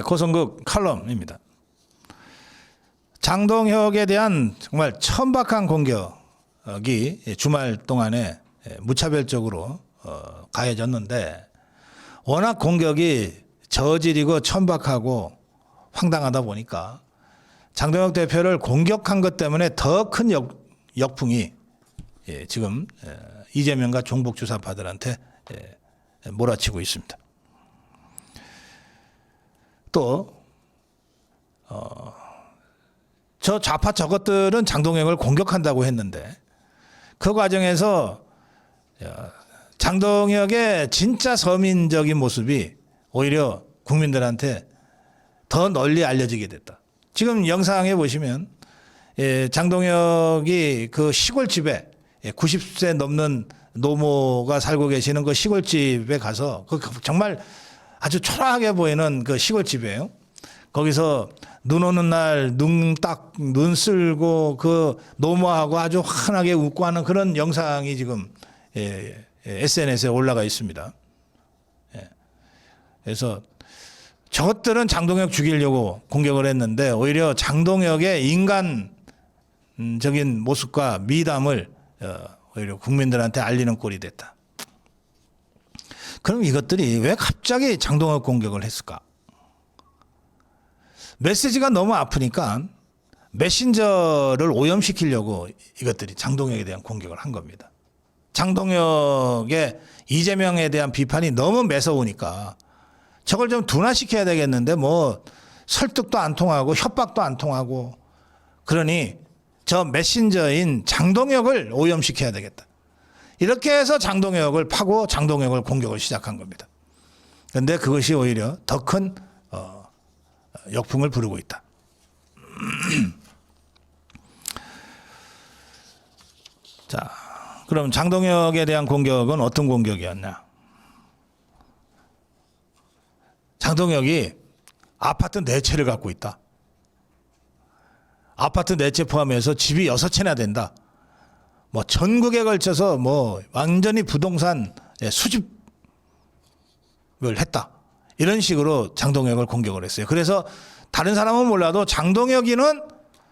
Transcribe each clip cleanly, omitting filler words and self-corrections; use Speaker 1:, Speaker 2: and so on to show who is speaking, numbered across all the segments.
Speaker 1: 고성국 칼럼입니다. 장동혁에 대한 정말 천박한 공격이 주말 동안에 무차별적으로 가해졌는데, 워낙 공격이 저질이고 천박하고 황당하다 보니까 장동혁 대표를 공격한 것 때문에 더 큰 역풍이 지금 이재명과 종북 주사파들한테 몰아치고 있습니다. 또 저 좌파 저것들은 장동혁을 공격한다고 했는데, 그 과정에서 장동혁의 진짜 서민적인 모습이 오히려 국민들한테 더 널리 알려지게 됐다. 지금 영상에 보시면 장동혁이 그 시골집에 90세 넘는 노모가 살고 계시는 그 시골집에 가서, 그 정말 아주 초라하게 보이는 그 시골집이에요. 거기서 눈 오는 날 눈 쓸고 그 노모하고 아주 환하게 웃고 하는 그런 영상이 지금 SNS에 올라가 있습니다. 그래서 저것들은 장동혁 죽이려고 공격을 했는데, 오히려 장동혁의 인간적인 모습과 미담을 오히려 국민들한테 알리는 꼴이 됐다. 그럼 이것들이 왜 갑자기 장동혁 공격을 했을까? 메시지가 너무 아프니까 메신저를 오염시키려고 이것들이 장동혁에 대한 공격을 한 겁니다. 장동혁의 이재명에 대한 비판이 너무 매서우니까 저걸 좀 둔화시켜야 되겠는데, 뭐 설득도 안 통하고 협박도 안 통하고, 그러니 저 메신저인 장동혁을 오염시켜야 되겠다. 이렇게 해서 장동혁을 파고 장동혁을 공격을 시작한 겁니다. 그런데 그것이 오히려 더 큰 역풍을 부르고 있다. 자, 그럼 장동혁에 대한 공격은 어떤 공격이었냐? 장동혁이 아파트 4채를 갖고 있다. 아파트 4채 포함해서 집이 6채나 된다. 뭐 전국에 걸쳐서 뭐 완전히 부동산 수집을 했다. 이런 식으로 장동혁을 공격을 했어요. 그래서 다른 사람은 몰라도 장동혁이는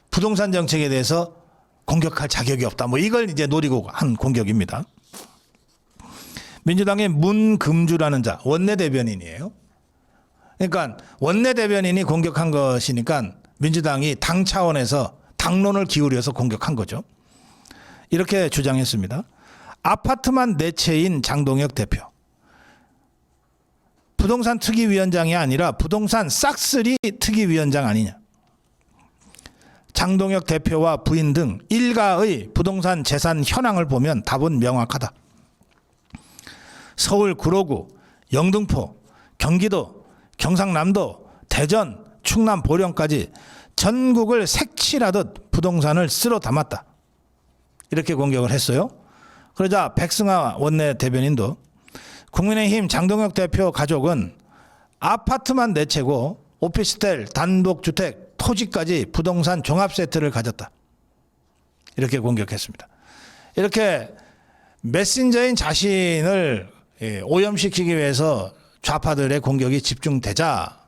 Speaker 1: 부동산 정책에 대해서 공격할 자격이 없다. 뭐 이걸 이제 노리고 한 공격입니다. 민주당의 문금주라는 자, 원내대변인이에요. 그러니까 원내대변인이 공격한 것이니까 민주당이 당 차원에서 당론을 기울여서 공격한 거죠. 이렇게 주장했습니다. 아파트만 4채인 장동혁 대표. 부동산 특위위원장이 아니라 부동산 싹쓸이 특위위원장 아니냐. 장동혁 대표와 부인 등 일가의 부동산 재산 현황을 보면 답은 명확하다. 서울 구로구, 영등포, 경기도, 경상남도, 대전, 충남 보령까지 전국을 색칠하듯 부동산을 쓸어 담았다. 이렇게 공격을 했어요. 그러자 백승하 원내대변인도 국민의힘 장동혁 대표 가족은 아파트만 4채고 오피스텔, 단독주택, 토지까지 부동산 종합세트를 가졌다. 이렇게 공격했습니다. 이렇게 메신저인 자신을 오염시키기 위해서 좌파들의 공격이 집중되자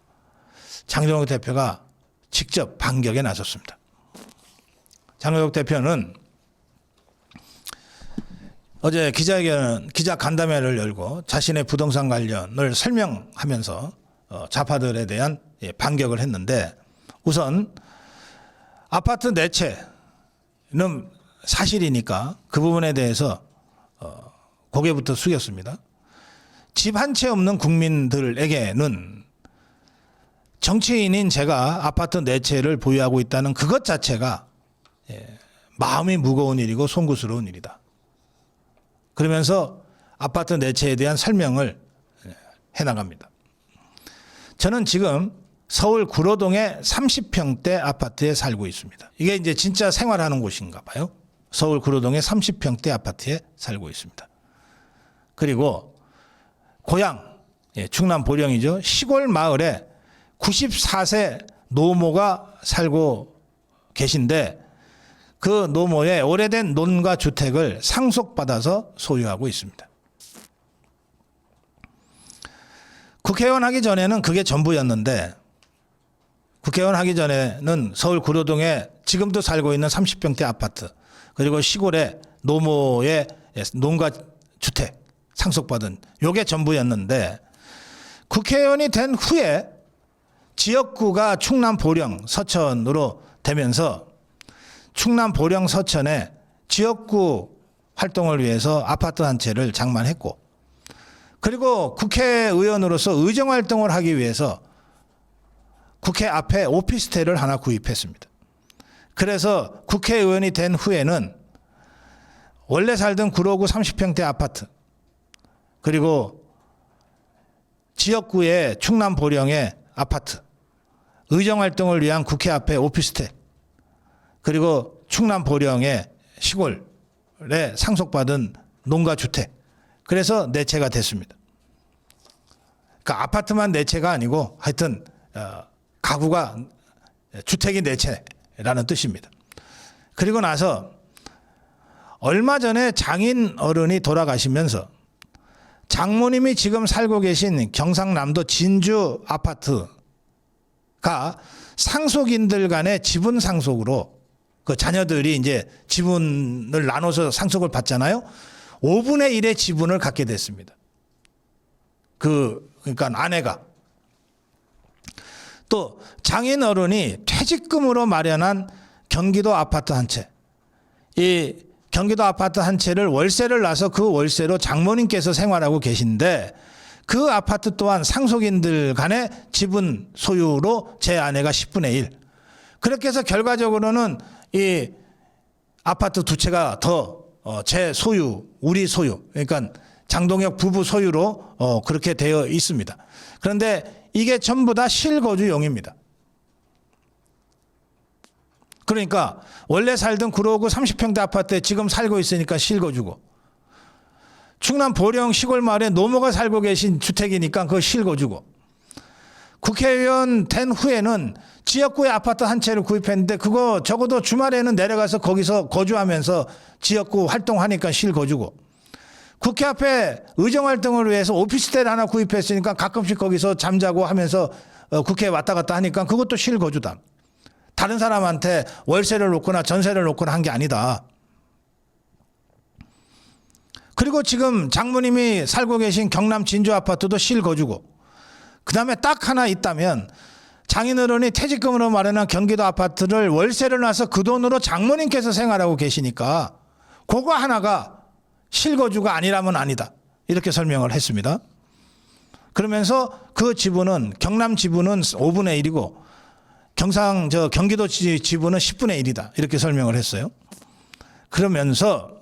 Speaker 1: 장동혁 대표가 직접 반격에 나섰습니다. 장동혁 대표는 어제 기자 간담회를 열고 자신의 부동산 관련을 설명하면서 좌파들에 대한 반격을 했는데, 우선 아파트 4채는 사실이니까 그 부분에 대해서 고개부터 숙였습니다. 집 한 채 없는 국민들에게는 정치인인 제가 아파트 4채를 보유하고 있다는 그것 자체가 마음이 무거운 일이고 송구스러운 일이다. 그러면서 아파트 4채에 대한 설명을 해나갑니다. 저는 지금 서울 구로동의 30평대 아파트에 살고 있습니다. 이게 이제 진짜 생활하는 곳인가 봐요. 서울 구로동의 30평대 아파트에 살고 있습니다. 그리고 고향, 충남 보령이죠. 시골 마을에 94세 노모가 살고 계신데, 그 노모의 오래된 논과 주택을 상속받아서 소유하고 있습니다. 국회의원 하기 전에는 그게 전부였는데 국회의원 하기 전에는 서울 구로동에 지금도 살고 있는 30평대 아파트, 그리고 시골에 노모의 농가 주택 상속받은 요게 전부였는데, 국회의원이 된 후에 지역구가 충남 보령 서천으로 되면서 충남 보령 서천에 지역구 활동을 위해서 아파트 한 채를 장만했고, 그리고 국회의원으로서 의정활동을 하기 위해서 국회 앞에 오피스텔을 하나 구입했습니다. 그래서 국회의원이 된 후에는 원래 살던 구로구 30평대 아파트, 그리고 지역구의 충남 보령의 아파트, 의정활동을 위한 국회 앞에 오피스텔, 그리고 충남 보령의 시골에 상속받은 농가주택, 그래서 4채가 됐습니다. 그러니까 아파트만 4채가 아니고 하여튼 가구가 주택이 4채라는 뜻입니다. 그리고 나서 얼마 전에 장인 어른이 돌아가시면서 장모님이 지금 살고 계신 경상남도 진주 아파트가 상속인들 간의 지분 상속으로, 그 자녀들이 이제 지분을 나눠서 상속을 받잖아요. 5분의 1의 지분을 갖게 됐습니다. 그러니까 아내가. 또 장인 어른이 퇴직금으로 마련한 경기도 아파트 한 채, 이 경기도 아파트 한 채를 월세를 놔서 그 월세로 장모님께서 생활하고 계신데, 그 아파트 또한 상속인들 간의 지분 소유로 제 아내가 10분의 1. 그렇게 해서 결과적으로는 이 아파트 2채가 더 제 소유, 우리 소유, 그러니까 장동혁 부부 소유로 그렇게 되어 있습니다. 그런데 이게 전부 다 실거주용입니다. 그러니까 원래 살던 구로구 30평대 아파트에 지금 살고 있으니까 실거주고, 충남 보령 시골 마을에 노모가 살고 계신 주택이니까 그거 실거주고, 국회의원 된 후에는 지역구에 아파트 한 채를 구입했는데 그거 적어도 주말에는 내려가서 거기서 거주하면서 지역구 활동하니까 실거주고, 국회 앞에 의정활동을 위해서 오피스텔 하나 구입했으니까 가끔씩 거기서 잠자고 하면서 국회에 왔다 갔다 하니까 그것도 실거주다. 다른 사람한테 월세를 놓거나 전세를 놓거나 한 게 아니다. 그리고 지금 장모님이 살고 계신 경남 진주 아파트도 실거주고, 그 다음에 딱 하나 있다면 장인어른이 퇴직금으로 마련한 경기도 아파트를 월세를 놔서 그 돈으로 장모님께서 생활하고 계시니까 그거 하나가 실거주가 아니라면 아니다, 이렇게 설명을 했습니다. 그러면서 그 지분은, 경남 지분은 5분의 1이고 경기도 지분은 10분의 1이다, 이렇게 설명을 했어요. 그러면서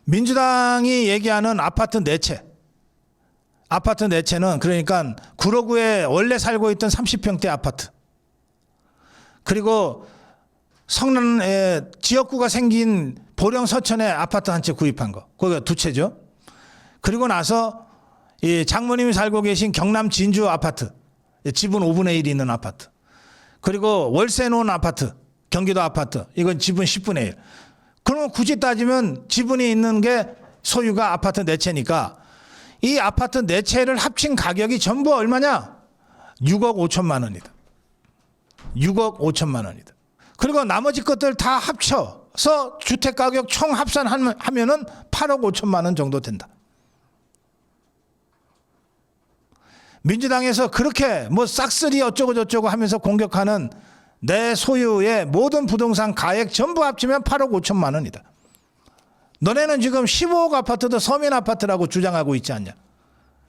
Speaker 1: 민주당이 얘기하는 아파트 4채, 아파트 4채는 그러니까 구로구에 원래 살고 있던 30평대 아파트, 그리고 성남에 지역구가 생긴 보령 서천에 아파트 한 채 구입한 거, 거기가 2채죠. 그리고 나서 이 장모님이 살고 계신 경남 진주 아파트, 지분 5분의 1이 있는 아파트, 그리고 월세 놓은 아파트, 경기도 아파트, 이건 지분 10분의 1. 그러면 굳이 따지면 지분이 있는 게 소유가 아파트 4채니까 이 아파트 4채를 합친 가격이 전부 얼마냐? 6억 5천만 원이다. 6억 5천만 원이다. 그리고 나머지 것들 다 합쳐서 주택가격 총 합산하면은 8억 5천만 원 정도 된다. 민주당에서 그렇게 뭐 싹쓸이 어쩌고 저쩌고 하면서 공격하는 내 소유의 모든 부동산 가액 전부 합치면 8억 5천만 원이다. 너네는 지금 15억 아파트도 서민 아파트라고 주장하고 있지 않냐.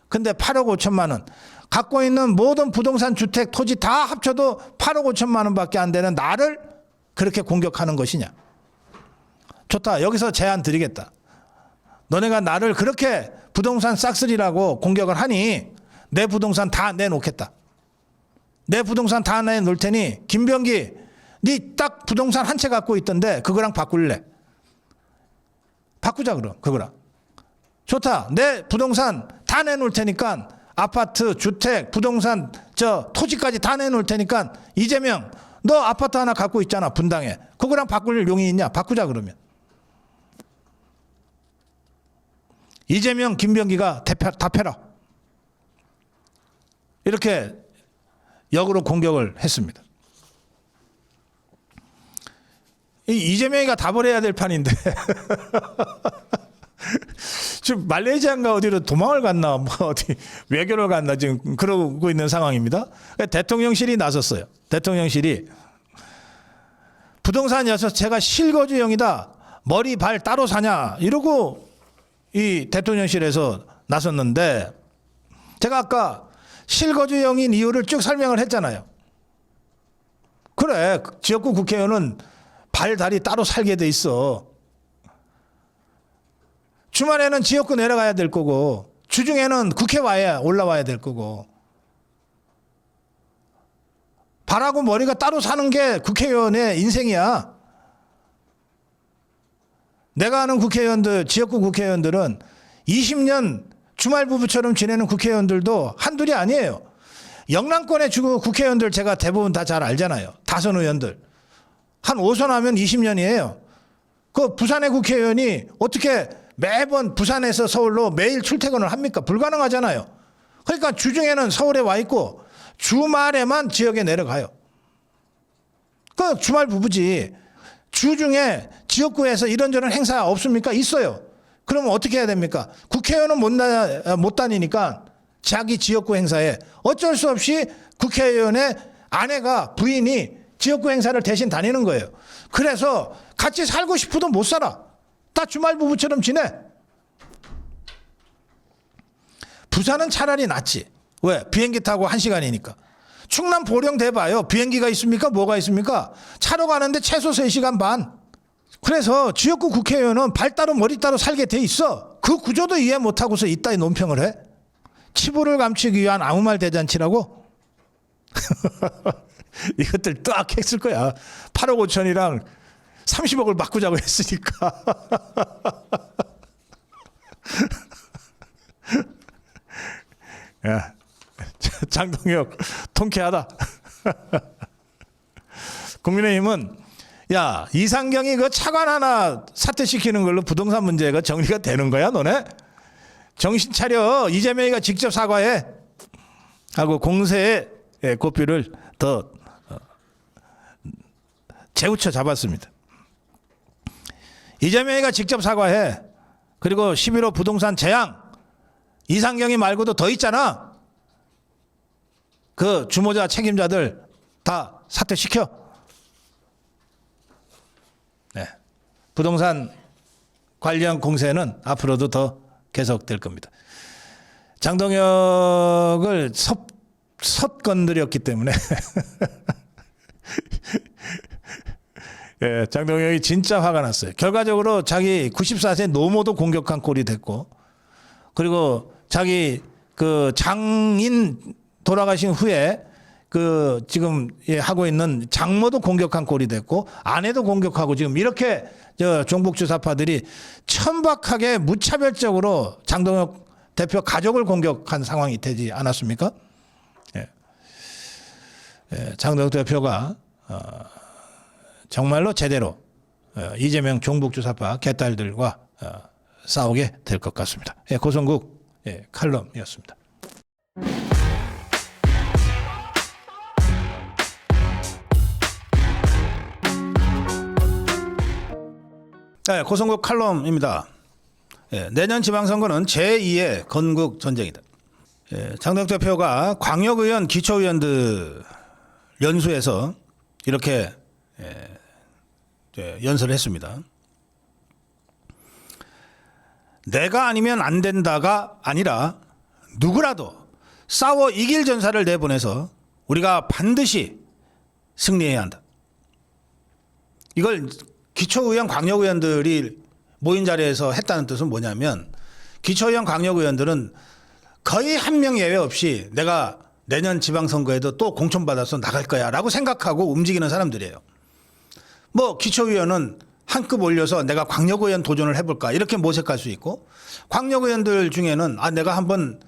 Speaker 1: 근데 8억 5천만 원. 갖고 있는 모든 부동산 주택 토지 다 합쳐도 8억 5천만 원밖에 안 되는 나를 그렇게 공격하는 것이냐. 좋다. 여기서 제안 드리겠다. 너네가 나를 그렇게 부동산 싹쓸이라고 공격을 하니 내 부동산 다 내놓겠다. 내 부동산 다 내놓을 테니 김병기, 네 딱 부동산 한 채 갖고 있던데 그거랑 바꿀래? 바꾸자 그럼 그거랑. 좋다. 내 부동산 다 내놓을 테니까 아파트, 주택, 부동산, 토지까지 다 내놓을 테니까 이재명, 너 아파트 하나 갖고 있잖아 분당에. 그거랑 바꿀 용이 있냐? 바꾸자 그러면. 이재명, 김병기가 답해라. 이렇게 역으로 공격을 했습니다. 이재명이가 답을 해야 될 판인데 지금 말레이시아인가 어디로 도망을 갔나 뭐 어디 외교를 갔나 지금 그러고 있는 상황입니다. 대통령실이 나섰어요. 대통령실이 부동산이어서 제가 실거주형이다. 머리 발 따로 사냐 이러고 이 대통령실에서 나섰는데 제가 아까 실거주형인 이유를 쭉 설명을 했잖아요. 그래 지역구 국회의원은 발 다리 따로 살게 돼 있어. 주말에는 지역구 내려가야 될 거고 주중에는 국회 와야 올라와야 될 거고 발하고 머리가 따로 사는 게 국회의원의 인생이야. 내가 아는 국회의원들, 지역구 국회의원들은 20년 주말 부부처럼 지내는 국회의원들도 한둘이 아니에요. 영남권의 주 국회의원들 제가 대부분 다 잘 알잖아요. 다선 의원들. 한 5선 하면 20년이에요. 그 부산의 국회의원이 어떻게 매번 부산에서 서울로 매일 출퇴근을 합니까? 불가능하잖아요. 그러니까 주중에는 서울에 와 있고 주말에만 지역에 내려가요. 그 주말 부부지. 주중에 지역구에서 이런저런 행사 없습니까? 있어요. 그러면 어떻게 해야 됩니까? 국회의원은 못 다니니까 자기 지역구 행사에 어쩔 수 없이 국회의원의 아내가 부인이 지역구 행사를 대신 다니는 거예요. 그래서 같이 살고 싶어도 못 살아. 다 주말 부부처럼 지내. 부산은 차라리 낫지. 왜? 비행기 타고 1시간이니까. 충남 보령 대봐요. 비행기가 있습니까? 뭐가 있습니까? 차로 가는데 최소 3시간 반. 그래서 지역구 국회의원은 발 따로 머리 따로 살게 돼 있어. 그 구조도 이해 못하고서 이따위 논평을 해. 치부를 감추기 위한 아무 말 대잔치라고? 이것들 딱 했을 거야. 8억 5천이랑 30억을 바꾸자고 했으니까. 야, 장동혁 통쾌하다. 국민의힘은 야 이상경이 그 차관 하나 사퇴시키는 걸로 부동산 문제가 정리가 되는 거야 너네? 정신 차려. 이재명이가 직접 사과해 하고 공세의 고삐를 더 재우쳐 잡았습니다. 이재명이가 직접 사과해. 그리고 11호 부동산 재앙 이상경이 말고도 더 있잖아. 그 주모자 책임자들 다 사퇴시켜. 네. 부동산 관련 공세는 앞으로도 더 계속될 겁니다. 장동혁을 건드렸기 때문에 예, 장동혁이 진짜 화가 났어요. 결과적으로 자기 94세 노모도 공격한 꼴이 됐고, 그리고 자기 그 장인 돌아가신 후에 그 지금 하고 있는 장모도 공격한 꼴이 됐고, 아내도 공격하고, 지금 이렇게 저 종북 주사파들이 천박하게 무차별적으로 장동혁 대표 가족을 공격한 상황이 되지 않았습니까? 예. 예, 장동혁 대표가 정말로 제대로 이재명 종북 주사파 개딸들과 싸우게 될 것 같습니다. 예, 고성국 칼럼이었습니다. 네, 고성국 칼럼입니다. 내년 지방선거는 제2의 건국 전쟁이다. 장동혁 대표가 광역의원, 기초의원들 연수에서 이렇게 연설을 했습니다. 내가 아니면 안 된다가 아니라 누구라도 싸워 이길 전사를 내보내서 우리가 반드시 승리해야 한다. 이걸 기초의원, 광역의원들이 모인 자리에서 했다는 뜻은 뭐냐면, 기초의원, 광역의원들은 거의 한 명 예외 없이 내가 내년 지방선거에도 또 공천받아서 나갈 거야 라고 생각하고 움직이는 사람들이에요. 뭐 기초의원은 한 급 올려서 내가 광역의원 도전을 해볼까 이렇게 모색할 수 있고, 광역의원들 중에는 내가 한번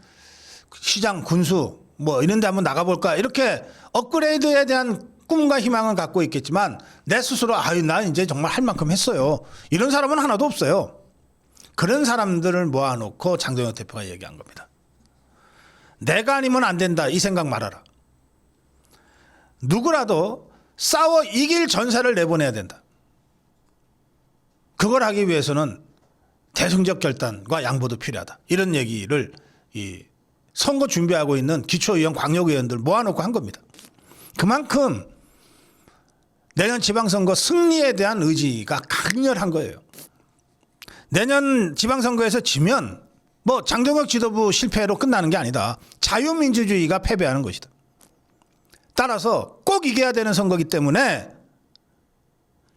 Speaker 1: 시장, 군수 뭐 이런 데 한번 나가볼까 이렇게 업그레이드에 대한 꿈과 희망은 갖고 있겠지만, 내 스스로 나 이제 정말 할 만큼 했어요, 이런 사람은 하나도 없어요. 그런 사람들을 모아놓고 장동혁 대표가 얘기한 겁니다. 내가 아니면 안 된다 이 생각 말아라. 누구라도 싸워 이길 전사를 내보내야 된다. 그걸 하기 위해서는 대승적 결단과 양보도 필요하다. 이런 얘기를 이 선거 준비하고 있는 기초의원, 광역의원들 모아놓고 한 겁니다. 그만큼 내년 지방선거 승리에 대한 의지가 강렬한 거예요. 내년 지방선거에서 지면 뭐 장동혁 지도부 실패로 끝나는 게 아니다. 자유민주주의가 패배하는 것이다. 따라서 꼭 이겨야 되는 선거이기 때문에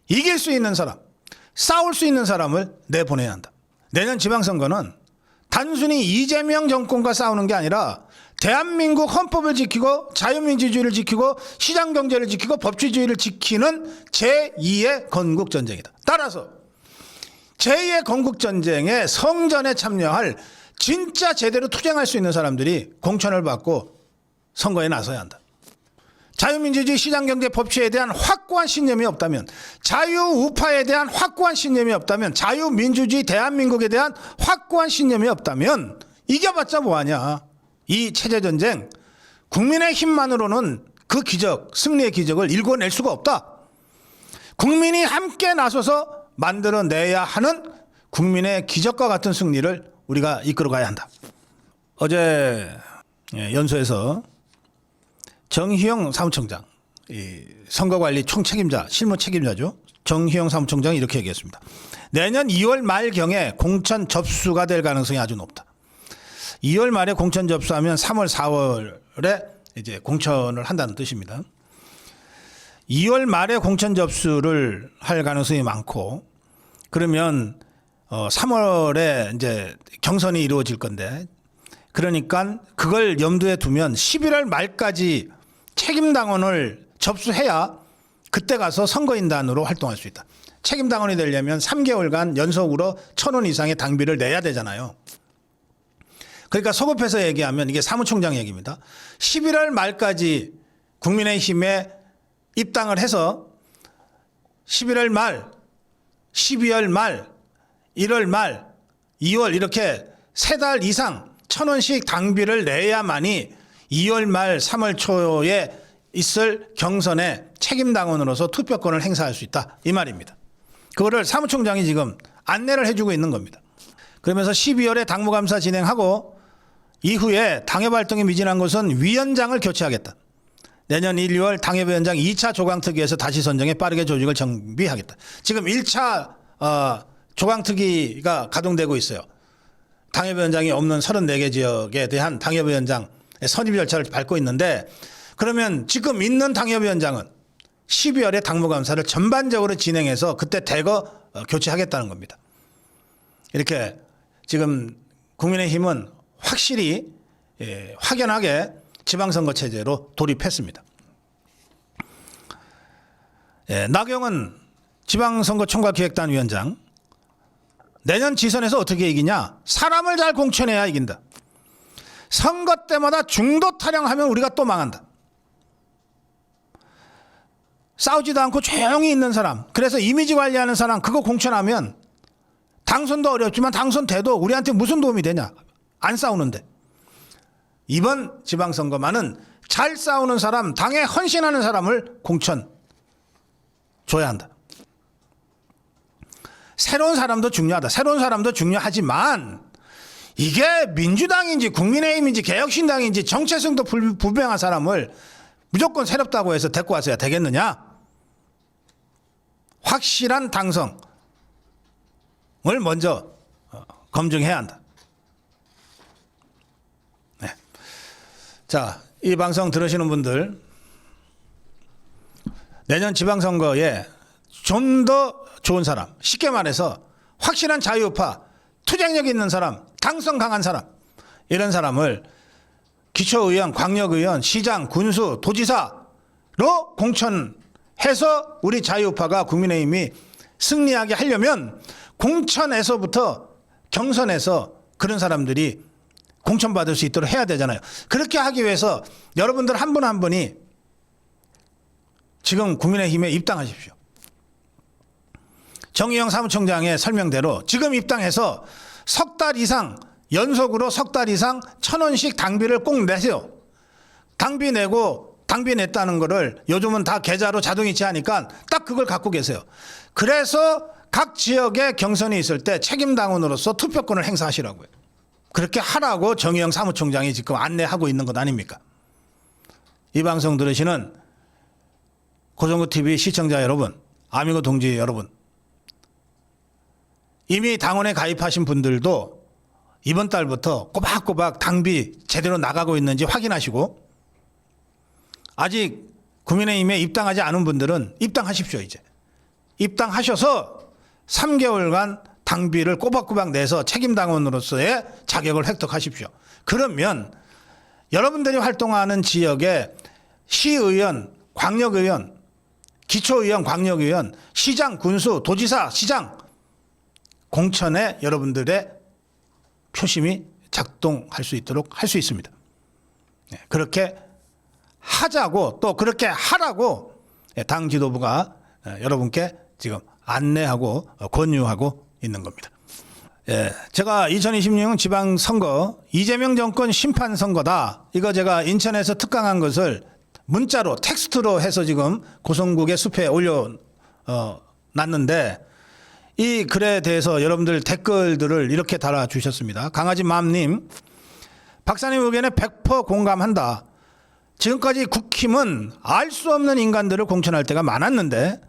Speaker 1: 이길 수 있는 사람, 싸울 수 있는 사람을 내보내야 한다. 내년 지방선거는 단순히 이재명 정권과 싸우는 게 아니라 대한민국 헌법을 지키고 자유민주주의를 지키고 시장경제를 지키고 법치주의를 지키는 제2의 건국전쟁이다. 따라서 제2의 건국전쟁에 성전에 참여할 진짜 제대로 투쟁할 수 있는 사람들이 공천을 받고 선거에 나서야 한다. 자유민주주의 시장경제 법치에 대한 확고한 신념이 없다면, 자유우파에 대한 확고한 신념이 없다면, 자유민주주의 대한민국에 대한 확고한 신념이 없다면 이겨봤자 뭐하냐. 이 체제전쟁 국민의 힘만으로는 그 기적, 승리의 기적을 일궈낼 수가 없다. 국민이 함께 나서서 만들어내야 하는 국민의 기적과 같은 승리를 우리가 이끌어가야 한다. 어제 연수에서 정희영 사무총장, 선거관리 총책임자, 실무 책임자죠. 정희영 사무총장이 이렇게 얘기했습니다. 내년 2월 말경에 공천 접수가 될 가능성이 아주 높다. 2월 말에 공천 접수하면 3월, 4월에 이제 공천을 한다는 뜻입니다. 2월 말에 공천 접수를 할 가능성이 많고, 그러면 3월에 이제 경선이 이루어질 건데, 그러니까 그걸 염두에 두면 11월 말까지 책임당원을 접수해야 그때 가서 선거인단으로 활동할 수 있다. 책임당원이 되려면 3개월간 연속으로 1,000원 이상의 당비를 내야 되잖아요. 그러니까 소급해서 얘기하면 이게 사무총장 얘기입니다. 11월 말까지 국민의힘에 입당을 해서 11월 말, 12월 말, 1월 말, 2월 이렇게 3달 이상 1,000원씩 당비를 내야만이 2월 말 3월 초에 있을 경선에 책임당원으로서 투표권을 행사할 수 있다. 이 말입니다. 그거를 사무총장이 지금 안내를 해주고 있는 겁니다. 그러면서 12월에 당무감사 진행하고 이후에 당협활동이 미진한 것은 위원장을 교체하겠다. 내년 1, 2월 당협위원장 2차 조강특위에서 다시 선정해 빠르게 조직을 정비하겠다. 지금 1차 조강특위가 가동되고 있어요. 당협위원장이 없는 34개 지역에 대한 당협위원장 선임 절차를 밟고 있는데, 그러면 지금 있는 당협위원장은 12월에 당무감사를 전반적으로 진행해서 그때 대거 교체하겠다는 겁니다. 이렇게 지금 국민의힘은 확실히 확연하게 지방선거 체제로 돌입했습니다. 나경원 지방선거총괄기획단 위원장, 내년 지선에서 어떻게 이기냐? 사람을 잘 공천해야 이긴다. 선거 때마다 중도 타령하면 우리가 또 망한다. 싸우지도 않고 조용히 있는 사람, 그래서 이미지 관리하는 사람, 그거 공천하면 당선도 어렵지만 당선돼도 우리한테 무슨 도움이 되냐? 안 싸우는데. 이번 지방선거만은 잘 싸우는 사람, 당에 헌신하는 사람을 공천 줘야 한다. 새로운 사람도 중요하다. 새로운 사람도 중요하지만 이게 민주당인지 국민의힘인지 개혁신당인지 정체성도 불명한 사람을 무조건 새롭다고 해서 데리고 왔어야 되겠느냐? 확실한 당성을 먼저 검증해야 한다. 네. 자, 이 방송 들으시는 분들, 내년 지방선거에 좀 더 좋은 사람, 쉽게 말해서 확실한 자유우파, 투쟁력 있는 사람, 당성 강한 사람, 이런 사람을 기초의원, 광역의원, 시장, 군수, 도지사로 공천해서 우리 자유우파가 국민의힘이 승리하게 하려면 공천에서부터 경선에서 그런 사람들이 공천받을 수 있도록 해야 되잖아요. 그렇게 하기 위해서 여러분들 한 분 한 분이 지금 국민의힘에 입당하십시오. 정의영 사무총장의 설명대로 지금 입당해서 석 달 이상, 연속으로 석 달 이상 1,000원씩 당비를 꼭 내세요. 당비 내고 당비 냈다는 거를 요즘은 다 계좌로 자동이체하니까 딱 그걸 갖고 계세요. 그래서 각 지역에 경선이 있을 때 책임당원으로서 투표권을 행사하시라고요. 그렇게 하라고 정의영 사무총장이 지금 안내하고 있는 것 아닙니까? 이 방송 들으시는 고성구TV 시청자 여러분, 아미고 동지 여러분, 이미 당원에 가입하신 분들도 이번 달부터 꼬박꼬박 당비 제대로 나가고 있는지 확인하시고, 아직 국민의힘에 입당하지 않은 분들은 입당하십시오. 이제 입당하셔서 3개월간 당비를 꼬박꼬박 내서 책임당원으로서의 자격을 획득하십시오. 그러면 여러분들이 활동하는 지역에 시의원, 광역의원, 기초의원, 광역의원, 시장, 군수, 도지사, 시장 공천에 여러분들의 표심이 작동할 수 있도록 할 수 있습니다. 그렇게 하자고, 또 그렇게 하라고 당 지도부가 여러분께 지금 안내하고 권유하고 있는 겁니다. 제가 2026년 지방선거 이재명 정권 심판선거다, 이거 제가 인천에서 특강한 것을 문자로 텍스트로 해서 지금 고성국의 숲에 올려놨는데, 이 글에 대해서 여러분들 댓글들을 이렇게 달아주셨습니다. 강아지맘님, 박사님 의견에 100% 공감한다. 지금까지 국힘은 알 수 없는 인간들을 공천할 때가 많았는데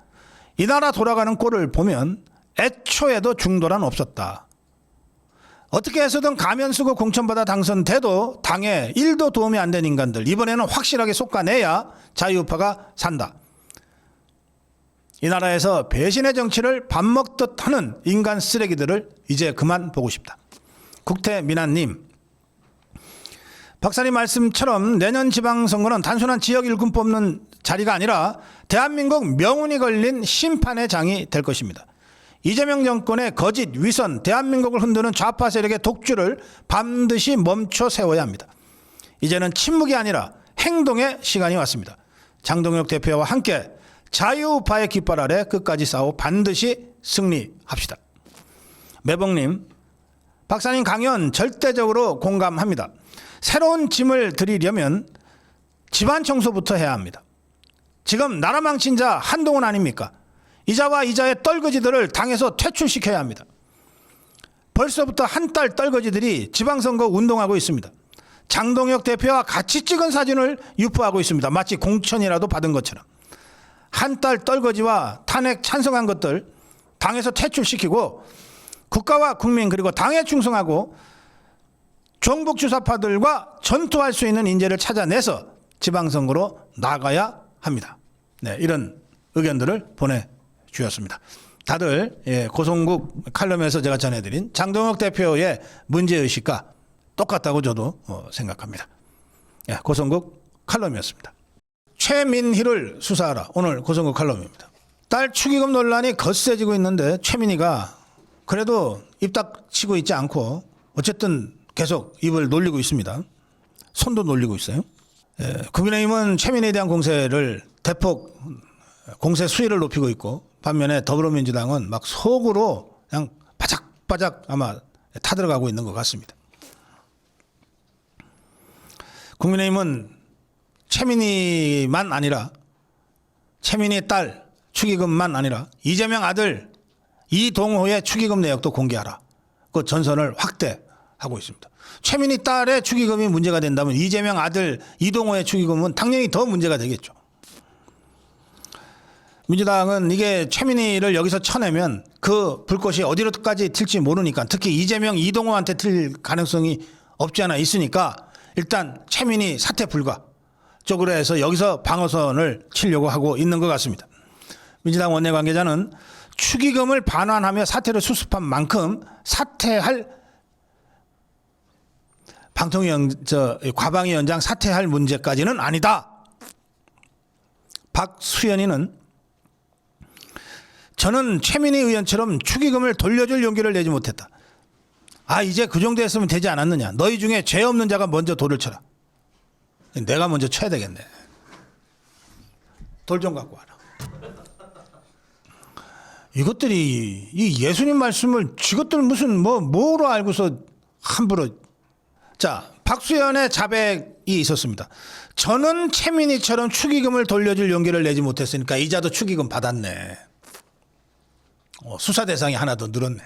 Speaker 1: 이 나라 돌아가는 꼴을 보면 애초에도 중도란 없었다. 어떻게 해서든 가면 쓰고 공천받아 당선돼도 당에 1도 도움이 안 된 인간들, 이번에는 확실하게 솎아내야 자유우파가 산다. 이 나라에서 배신의 정치를 밥 먹듯 하는 인간 쓰레기들을 이제 그만 보고 싶다. 국태민아님, 박사님 말씀처럼 내년 지방선거는 단순한 지역 일꾼 뽑는 자리가 아니라 대한민국 명운이 걸린 심판의 장이 될 것입니다. 이재명 정권의 거짓, 위선, 대한민국을 흔드는 좌파 세력의 독주를 반드시 멈춰 세워야 합니다. 이제는 침묵이 아니라 행동의 시간이 왔습니다. 장동혁 대표와 함께 자유우파의 깃발 아래 끝까지 싸워 반드시 승리합시다. 매봉님, 박사님 강연 절대적으로 공감합니다. 새로운 짐을 들이려면 집안 청소부터 해야 합니다. 지금 나라 망친 자 한동훈 아닙니까? 이자와 이자의 떨거지들을 당에서 퇴출시켜야 합니다. 벌써부터 한 딸 떨거지들이 지방선거 운동하고 있습니다. 장동혁 대표와 같이 찍은 사진을 유포하고 있습니다. 마치 공천이라도 받은 것처럼. 한 딸 떨거지와 탄핵 찬성한 것들 당에서 퇴출시키고 국가와 국민 그리고 당에 충성하고 종북 주사파들과 전투할 수 있는 인재를 찾아내서 지방선거로 나가야 합니다. 네, 이런 의견들을 보내주셨습니다. 다들 고성국 칼럼에서 제가 전해드린 장동혁 대표의 문제의식과 똑같다고 저도 생각합니다. 고성국 칼럼이었습니다. 최민희를 수사하라. 오늘 고성국 칼럼입니다. 딸 축의금 논란이 거세지고 있는데 최민희가 그래도 입 닥치고 있지 않고 어쨌든 계속 입을 놀리고 있습니다. 손도 놀리고 있어요. 국민의힘은 최민희에 대한 공세를 대폭 공세 수위를 높이고 있고, 반면에 더불어민주당은 막 속으로 그냥 바짝바짝 아마 타들어가고 있는 것 같습니다. 국민의힘은 최민희만 아니라 최민희의 딸 축의금만 아니라 이재명 아들 이동호의 축의금 내역도 공개하라. 그 전선을 확대하고 있습니다. 최민희 딸의 축의금이 문제가 된다면 이재명 아들 이동호의 축의금은 당연히 더 문제가 되겠죠. 민주당은 이게 최민희를 여기서 쳐내면 그 불꽃이 어디로까지 튈지 모르니까, 특히 이재명 이동호한테 튈 가능성이 없지 않아 있으니까 일단 최민희 사퇴 불가 쪽으로 해서 여기서 방어선을 치려고 하고 있는 것 같습니다. 민주당 원내 관계자는 축의금을 반환하며 사퇴를 수습한 만큼 사퇴할 과방위원장 사퇴할 문제까지는 아니다. 박수연이는 저는 최민희 의원처럼 축의금을 돌려줄 용기를 내지 못했다. 이제 그 정도 했으면 되지 않았느냐. 너희 중에 죄 없는 자가 먼저 돌을 쳐라. 내가 먼저 쳐야 되겠네. 돌 좀 갖고 와라. 이것들이 이 예수님 말씀을 지것들 무슨 뭐로 알고서 함부로. 자, 박수연의 자백이 있었습니다. 저는 최민희처럼 축의금을 돌려줄 용기를 내지 못했으니까 이자도 축의금 받았네. 수사 대상이 하나 더 늘었네.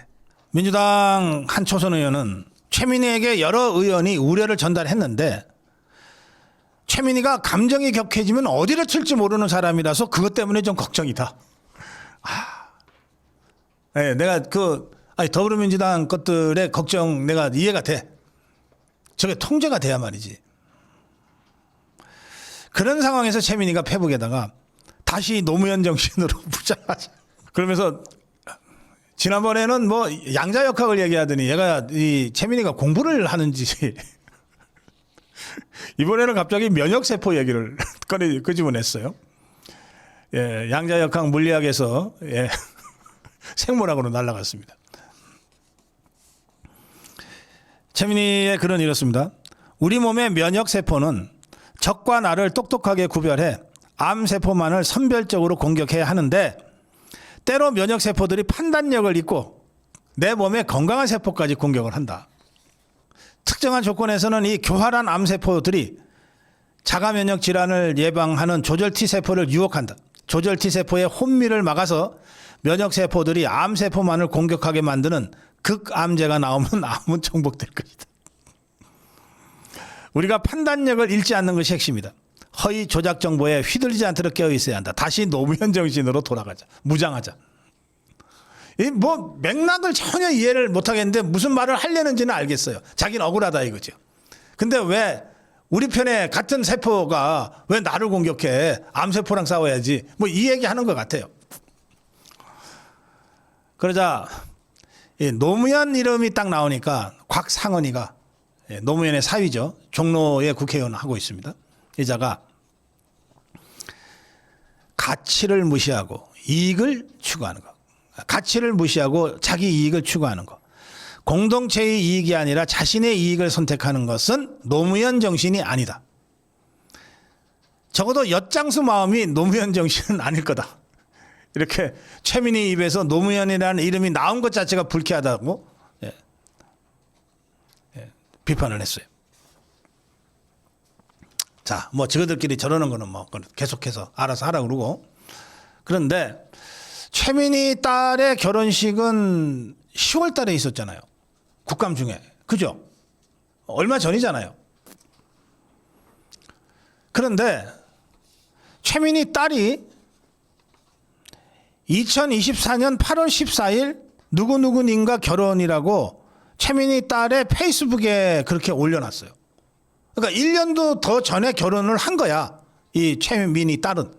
Speaker 1: 민주당 한 초선 의원은 최민희에게 여러 의원이 우려를 전달했는데 최민희가 감정이 격해지면 어디를 튈지 모르는 사람이라서 그것 때문에 좀 걱정이다. 네, 내가 더불어민주당 것들의 걱정 내가 이해가 돼. 저게 통제가 돼야 말이지. 그런 상황에서 최민희가 페북에다가 다시 노무현 정신으로 무장하자. 그러면서 지난번에는 뭐 양자역학을 얘기하더니 얘가 이 최민희가 공부를 하는지 이번에는 갑자기 면역세포 얘기를 끄집어냈어요. 예, 양자역학 물리학에서 예, 생물학으로 날아갔습니다. 최민희의 글은 이렇습니다. 우리 몸의 면역세포는 적과 나를 똑똑하게 구별해 암세포만을 선별적으로 공격해야 하는데 때로 면역세포들이 판단력을 잃고 내 몸의 건강한 세포까지 공격을 한다. 특정한 조건에서는 이 교활한 암세포들이 자가면역 질환을 예방하는 조절 T세포를 유혹한다. 조절 T세포의 혼미를 막아서 면역세포들이 암세포만을 공격하게 만드는 극암제가 나오면 암은 정복될 것이다. 우리가 판단력을 잃지 않는 것이 핵심이다. 허위 조작 정보에 휘둘리지 않도록 깨어 있어야 한다. 다시 노무현 정신으로 돌아가자. 무장하자. 뭐 맥락을 전혀 이해를 못하겠는데 무슨 말을 하려는지는 알겠어요. 자기는 억울하다 이거죠. 근데 왜 우리 편에 같은 세포가 왜 나를 공격해? 암세포랑 싸워야지. 뭐 이 얘기하는 것 같아요. 그러자 노무현 이름이 딱 나오니까 곽상은이가 노무현의 사위죠. 종로의 국회의원 하고 있습니다. 이자가 가치를 무시하고 이익을 추구하는 것. 가치를 무시하고 자기 이익을 추구하는 것. 공동체의 이익이 아니라 자신의 이익을 선택하는 것은 노무현 정신이 아니다. 적어도 엿장수 마음이 노무현 정신은 아닐 거다. 이렇게 최민희 입에서 노무현이라는 이름이 나온 것 자체가 불쾌하다고 비판을 했어요. 자, 뭐 저들끼리 저러는 거는 뭐 계속해서 알아서 하라 그러고. 그런데 최민희 딸의 결혼식은 10월 달에 있었잖아요. 국감 중에. 그죠? 얼마 전이잖아요. 그런데 최민희 딸이 2024년 8월 14일 누구누구님과 결혼이라고 최민희 딸의 페이스북에 그렇게 올려놨어요. 그러니까 1년도 더 전에 결혼을 한 거야. 이 최민희 딸은.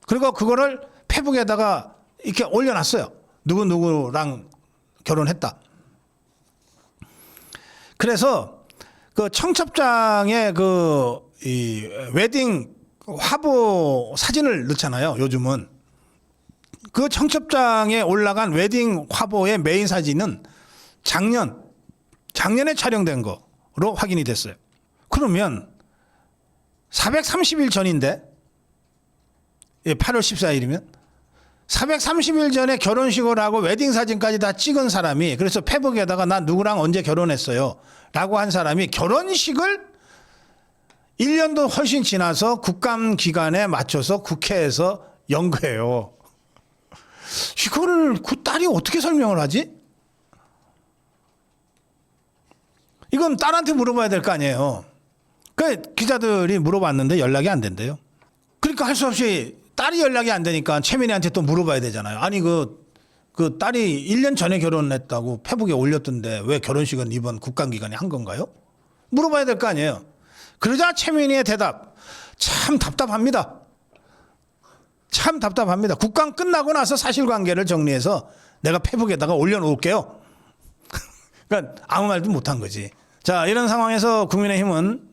Speaker 1: 그리고 그거를 페북에다가 이렇게 올려놨어요. 누구누구랑 결혼했다. 그래서 그 청첩장에 이 웨딩 화보 사진을 넣잖아요. 요즘은. 그 청첩장에 올라간 웨딩 화보의 메인 사진은 작년에 촬영된 거로 확인이 됐어요. 그러면 430일 전인데 8월 14일이면 430일 전에 결혼식을 하고 웨딩 사진까지 다 찍은 사람이 그래서 페북에다가 나 누구랑 언제 결혼했어요 라고 한 사람이 결혼식을 1년도 훨씬 지나서 국감 기간에 맞춰서 국회에서 연 거예요. 이거를 그 딸이 어떻게 설명을 하지? 이건 딸한테 물어봐야 될 거 아니에요. 그 기자들이 물어봤는데 연락이 안 된대요. 그러니까 할 수 없이 딸이 연락이 안 되니까 최민희한테 또 물어봐야 되잖아요. 아니 그 딸이 1년 전에 결혼했다고 페북에 올렸던데 왜 결혼식은 이번 국감 기간에 한 건가요? 물어봐야 될 거 아니에요. 그러자 최민희의 대답 참 답답합니다. 참 답답합니다. 국감 끝나고 나서 사실관계를 정리해서 내가 페북에다가 올려놓을게요. 그러니까 아무 말도 못한 거지. 자, 이런 상황에서 국민의힘은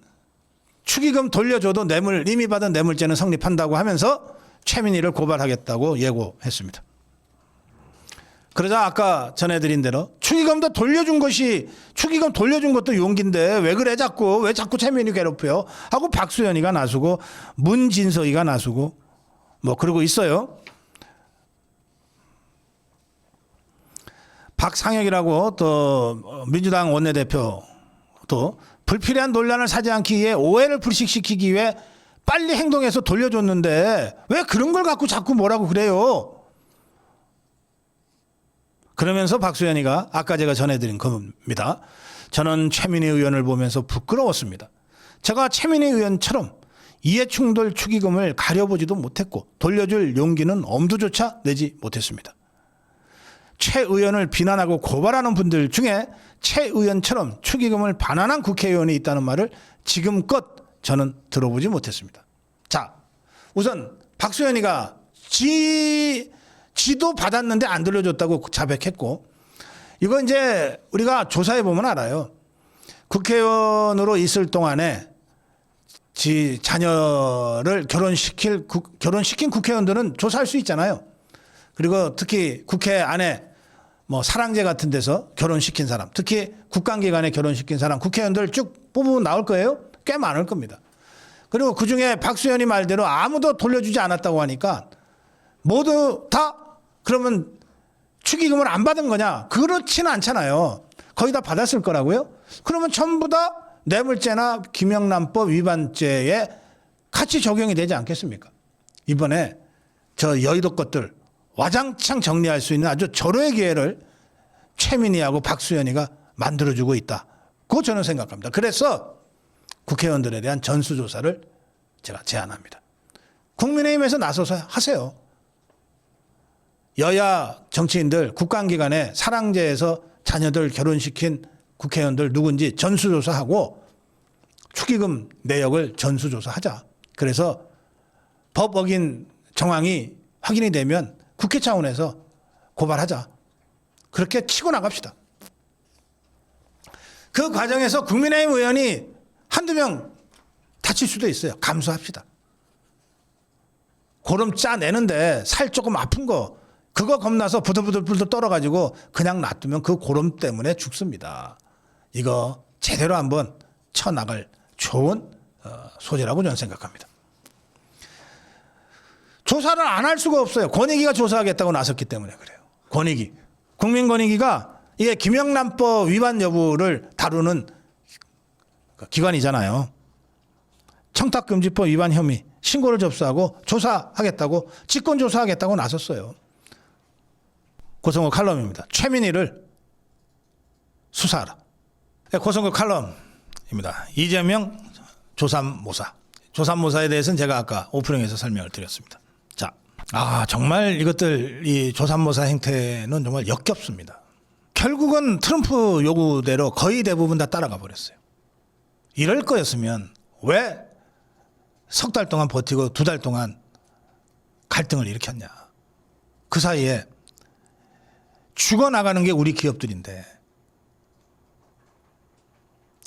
Speaker 1: 축의금 돌려줘도 이미 받은 뇌물죄는 성립한다고 하면서 최민희를 고발하겠다고 예고했습니다. 그러자 아까 전해드린 대로 축의금 돌려준 것도 용기인데 왜 자꾸 최민희 괴롭혀요? 하고 박수현이가 나서고 문진석이가 나서고 뭐 그러고 있어요. 박상혁이라고 또 민주당 원내대표 또 불필요한 논란을 사지 않기 위해 오해를 불식시키기 위해 빨리 행동해서 돌려줬는데 왜 그런 걸 갖고 자꾸 뭐라고 그래요? 그러면서 박수현이가 아까 제가 전해드린 겁니다. 저는 최민희 의원을 보면서 부끄러웠습니다. 제가 최민희 의원처럼 이해충돌 축의금을 가려보지도 못했고 돌려줄 용기는 엄두조차 내지 못했습니다. 최 의원을 비난하고 고발하는 분들 중에 최 의원처럼 축의금을 반환한 국회의원이 있다는 말을 지금껏 저는 들어보지 못했습니다. 자, 우선 박수현이가 지도 받았는데 안 돌려줬다고 자백했고, 이거 이제 우리가 조사해 보면 알아요. 국회의원으로 있을 동안에 지 자녀를 결혼시킨 국회의원들은 조사할 수 있잖아요. 그리고 특히 국회 안에 뭐 사랑제 같은 데서 결혼시킨 사람, 특히 국감기간에 결혼시킨 사람, 국회의원들 쭉 뽑으면 나올 거예요. 꽤 많을 겁니다. 그리고 그중에 박수현이 말대로 아무도 돌려주지 않았다고 하니까 모두 다 그러면 축의금을 안 받은 거냐? 그렇지는 않잖아요. 거의 다 받았을 거라고요. 그러면 전부 다 뇌물죄나 김영란법 위반죄에 같이 적용이 되지 않겠습니까? 이번에 저 여의도 것들 와장창 정리할 수 있는 아주 절호의 기회를 최민희하고 박수현이가 만들어주고 있다고 저는 생각합니다. 그래서 국회의원들에 대한 전수조사를 제가 제안합니다. 국민의힘에서 나서서 하세요. 여야 정치인들 국감기간에 사랑제에서 자녀들 결혼시킨 국회의원들 누군지 전수조사하고 축의금 내역을 전수조사하자. 그래서 법 어긴 정황이 확인이 되면 국회 차원에서 고발하자. 그렇게 치고 나갑시다. 그 과정에서 국민의힘 의원이 한두 명 다칠 수도 있어요. 감수합시다. 고름 짜내는데 살 조금 아픈 거 그거 겁나서 부들부들 떨어가지고 그냥 놔두면 그 고름 때문에 죽습니다. 이거 제대로 한번 쳐나갈 좋은 소재라고 저는 생각합니다. 조사를 안 할 수가 없어요. 권익위가 조사하겠다고 나섰기 때문에 그래요. 권익위. 국민권익위가 이게 김영란법 위반 여부를 다루는 기관이잖아요. 청탁금지법 위반 혐의 신고를 접수하고 조사하겠다고 직권조사하겠다고 나섰어요. 고성호 칼럼입니다. 최민희를 수사하라. 고성호 칼럼입니다. 이재명 조삼모사. 조삼모사에 대해서는 제가 아까 오프닝에서 설명을 드렸습니다. 자, 정말 이것들 이 조삼모사 행태는 정말 역겹습니다. 결국은 트럼프 요구대로 거의 대부분 다 따라가 버렸어요. 이럴 거였으면 왜 석 달 동안 버티고 2달 동안 갈등을 일으켰냐. 그 사이에 죽어나가는 게 우리 기업들인데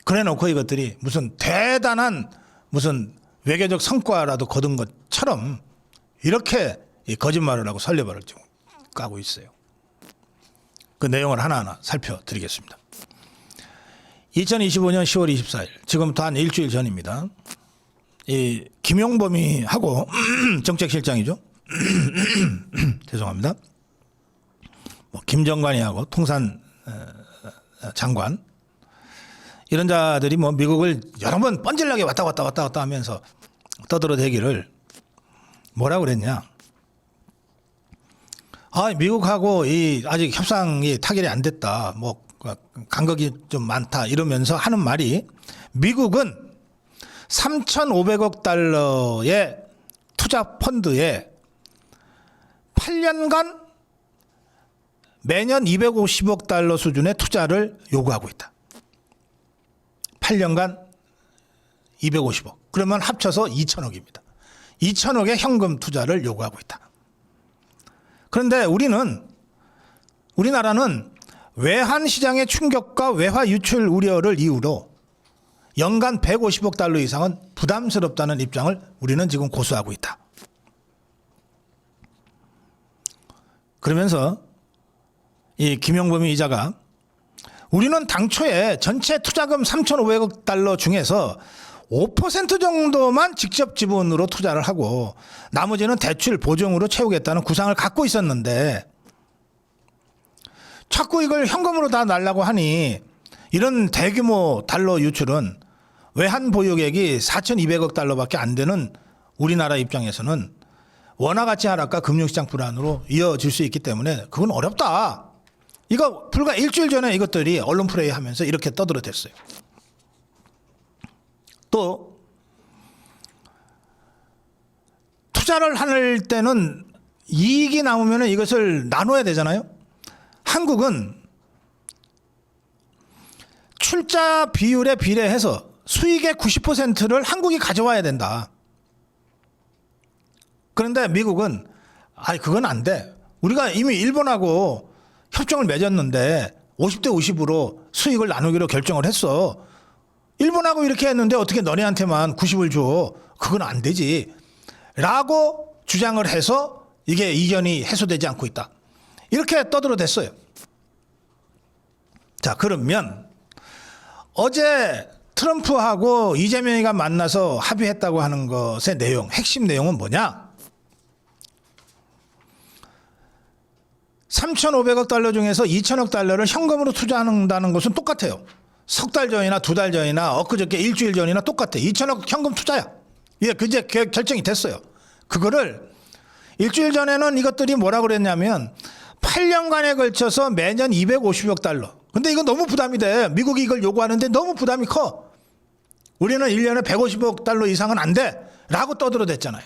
Speaker 1: 그래놓고 이것들이 무슨 대단한 무슨 외교적 성과라도 거둔 것처럼 이렇게 거짓말을 하고 설레발을 까고 있어요. 그 내용을 하나하나 살펴드리겠습니다. 2025년 10월 24일 지금부터 한 일주일 전입니다. 이 김용범이하고 정책실장이죠. 죄송합니다. 김정관이하고 통산 장관 이런 자들이 미국을 여러 번 뻔질나게 왔다 갔다 하면서 떠들어대기를 뭐라고 그랬냐. 미국하고 아직 협상이 타결이 안 됐다. 간극이 좀 많다. 이러면서 하는 말이 미국은 3,500억 달러의 투자 펀드에 8년간 매년 250억 달러 수준의 투자를 요구하고 있다. 8년간 250억. 그러면 합쳐서 2천억입니다. 2천억의 현금 투자를 요구하고 있다. 그런데 우리나라는 외환 시장의 충격과 외화 유출 우려를 이유로 연간 150억 달러 이상은 부담스럽다는 입장을 우리는 지금 고수하고 있다. 그러면서 이 김용범이 이자가 우리는 당초에 전체 투자금 3,500억 달러 중에서 5% 정도만 직접 지분으로 투자를 하고 나머지는 대출 보증으로 채우겠다는 구상을 갖고 있었는데 자꾸 이걸 현금으로 다 날라고 하니 이런 대규모 달러 유출은 외환 보유액이 4,200억 달러밖에 안 되는 우리나라 입장에서는 원화 가치 하락과 금융시장 불안으로 이어질 수 있기 때문에 그건 어렵다. 이거 불과 일주일 전에 이것들이 언론 플레이 하면서 이렇게 떠들어댔어요. 또 투자를 할 때는 이익이 나오면 이것을 나눠야 되잖아요. 한국은 출자 비율에 비례해서 수익의 90%를 한국이 가져와야 된다. 그런데 미국은 그건 안 돼. 우리가 이미 일본하고 협정을 맺었는데 50대 50으로 수익을 나누기로 결정을 했어. 일본하고 이렇게 했는데 어떻게 너네한테만 90을 줘. 그건 안 되지. 라고 주장을 해서 이게 이견이 해소되지 않고 있다. 이렇게 떠들어댔어요. 자, 그러면 어제 트럼프하고 이재명이가 만나서 합의했다고 하는 것의 내용, 핵심 내용은 뭐냐? 3,500억 달러 중에서 2,000억 달러를 현금으로 투자한다는 것은 똑같아요. 석 달 전이나 두 달 전이나 엊그저께 일주일 전이나 똑같아. 2,000억 현금 투자야. 이게 그제 결정이 됐어요. 그거를 일주일 전에는 이것들이 뭐라고 그랬냐면 8년간에 걸쳐서 매년 250억 달러. 근데 이거 너무 부담이 돼. 미국이 이걸 요구하는데 너무 부담이 커. 우리는 1년에 150억 달러 이상은 안 돼. 라고 떠들어댔잖아요.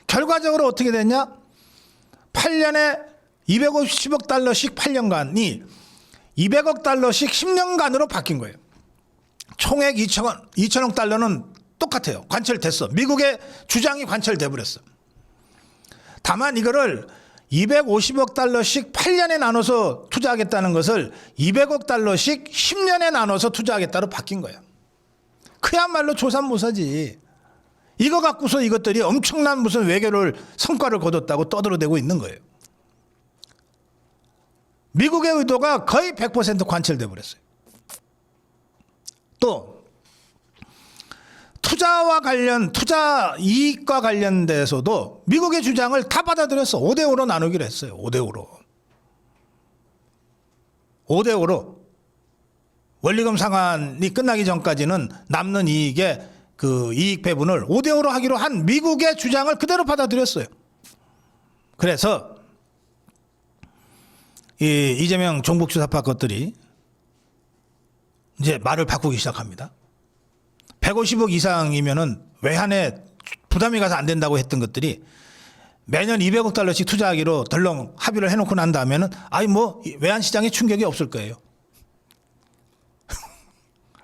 Speaker 1: 결과적으로 어떻게 됐냐? 8년에 250억 달러씩 8년간이 200억 달러씩 10년간으로 바뀐 거예요. 총액 2천억 달러는 똑같아요. 관철됐어. 미국의 주장이 관철돼 버렸어. 다만 이거를 250억 달러씩 8년에 나눠서 투자하겠다는 것을 200억 달러씩 10년에 나눠서 투자하겠다로 바뀐 거야. 그야말로 조삼모사지. 이거 갖고서 이것들이 엄청난 무슨 외교를 성과를 거뒀다고 떠들어대고 있는 거예요. 미국의 의도가 거의 100% 관철돼 버렸어요. 또 투자 이익과 관련돼서도 미국의 주장을 다 받아들였어. 5대5로 나누기로 했어요. 5대5로. 5대5로. 원리금 상환이 끝나기 전까지는 남는 이익의 그 이익 배분을 5대5로 하기로 한 미국의 주장을 그대로 받아들였어요. 그래서 이 이재명 종북주사파 것들이 이제 말을 바꾸기 시작합니다. 150억 이상이면은 외환에 부담이 가서 안 된다고 했던 것들이 매년 200억 달러씩 투자하기로 덜렁 합의를 해놓고 난 다음에는 외환 시장에 충격이 없을 거예요.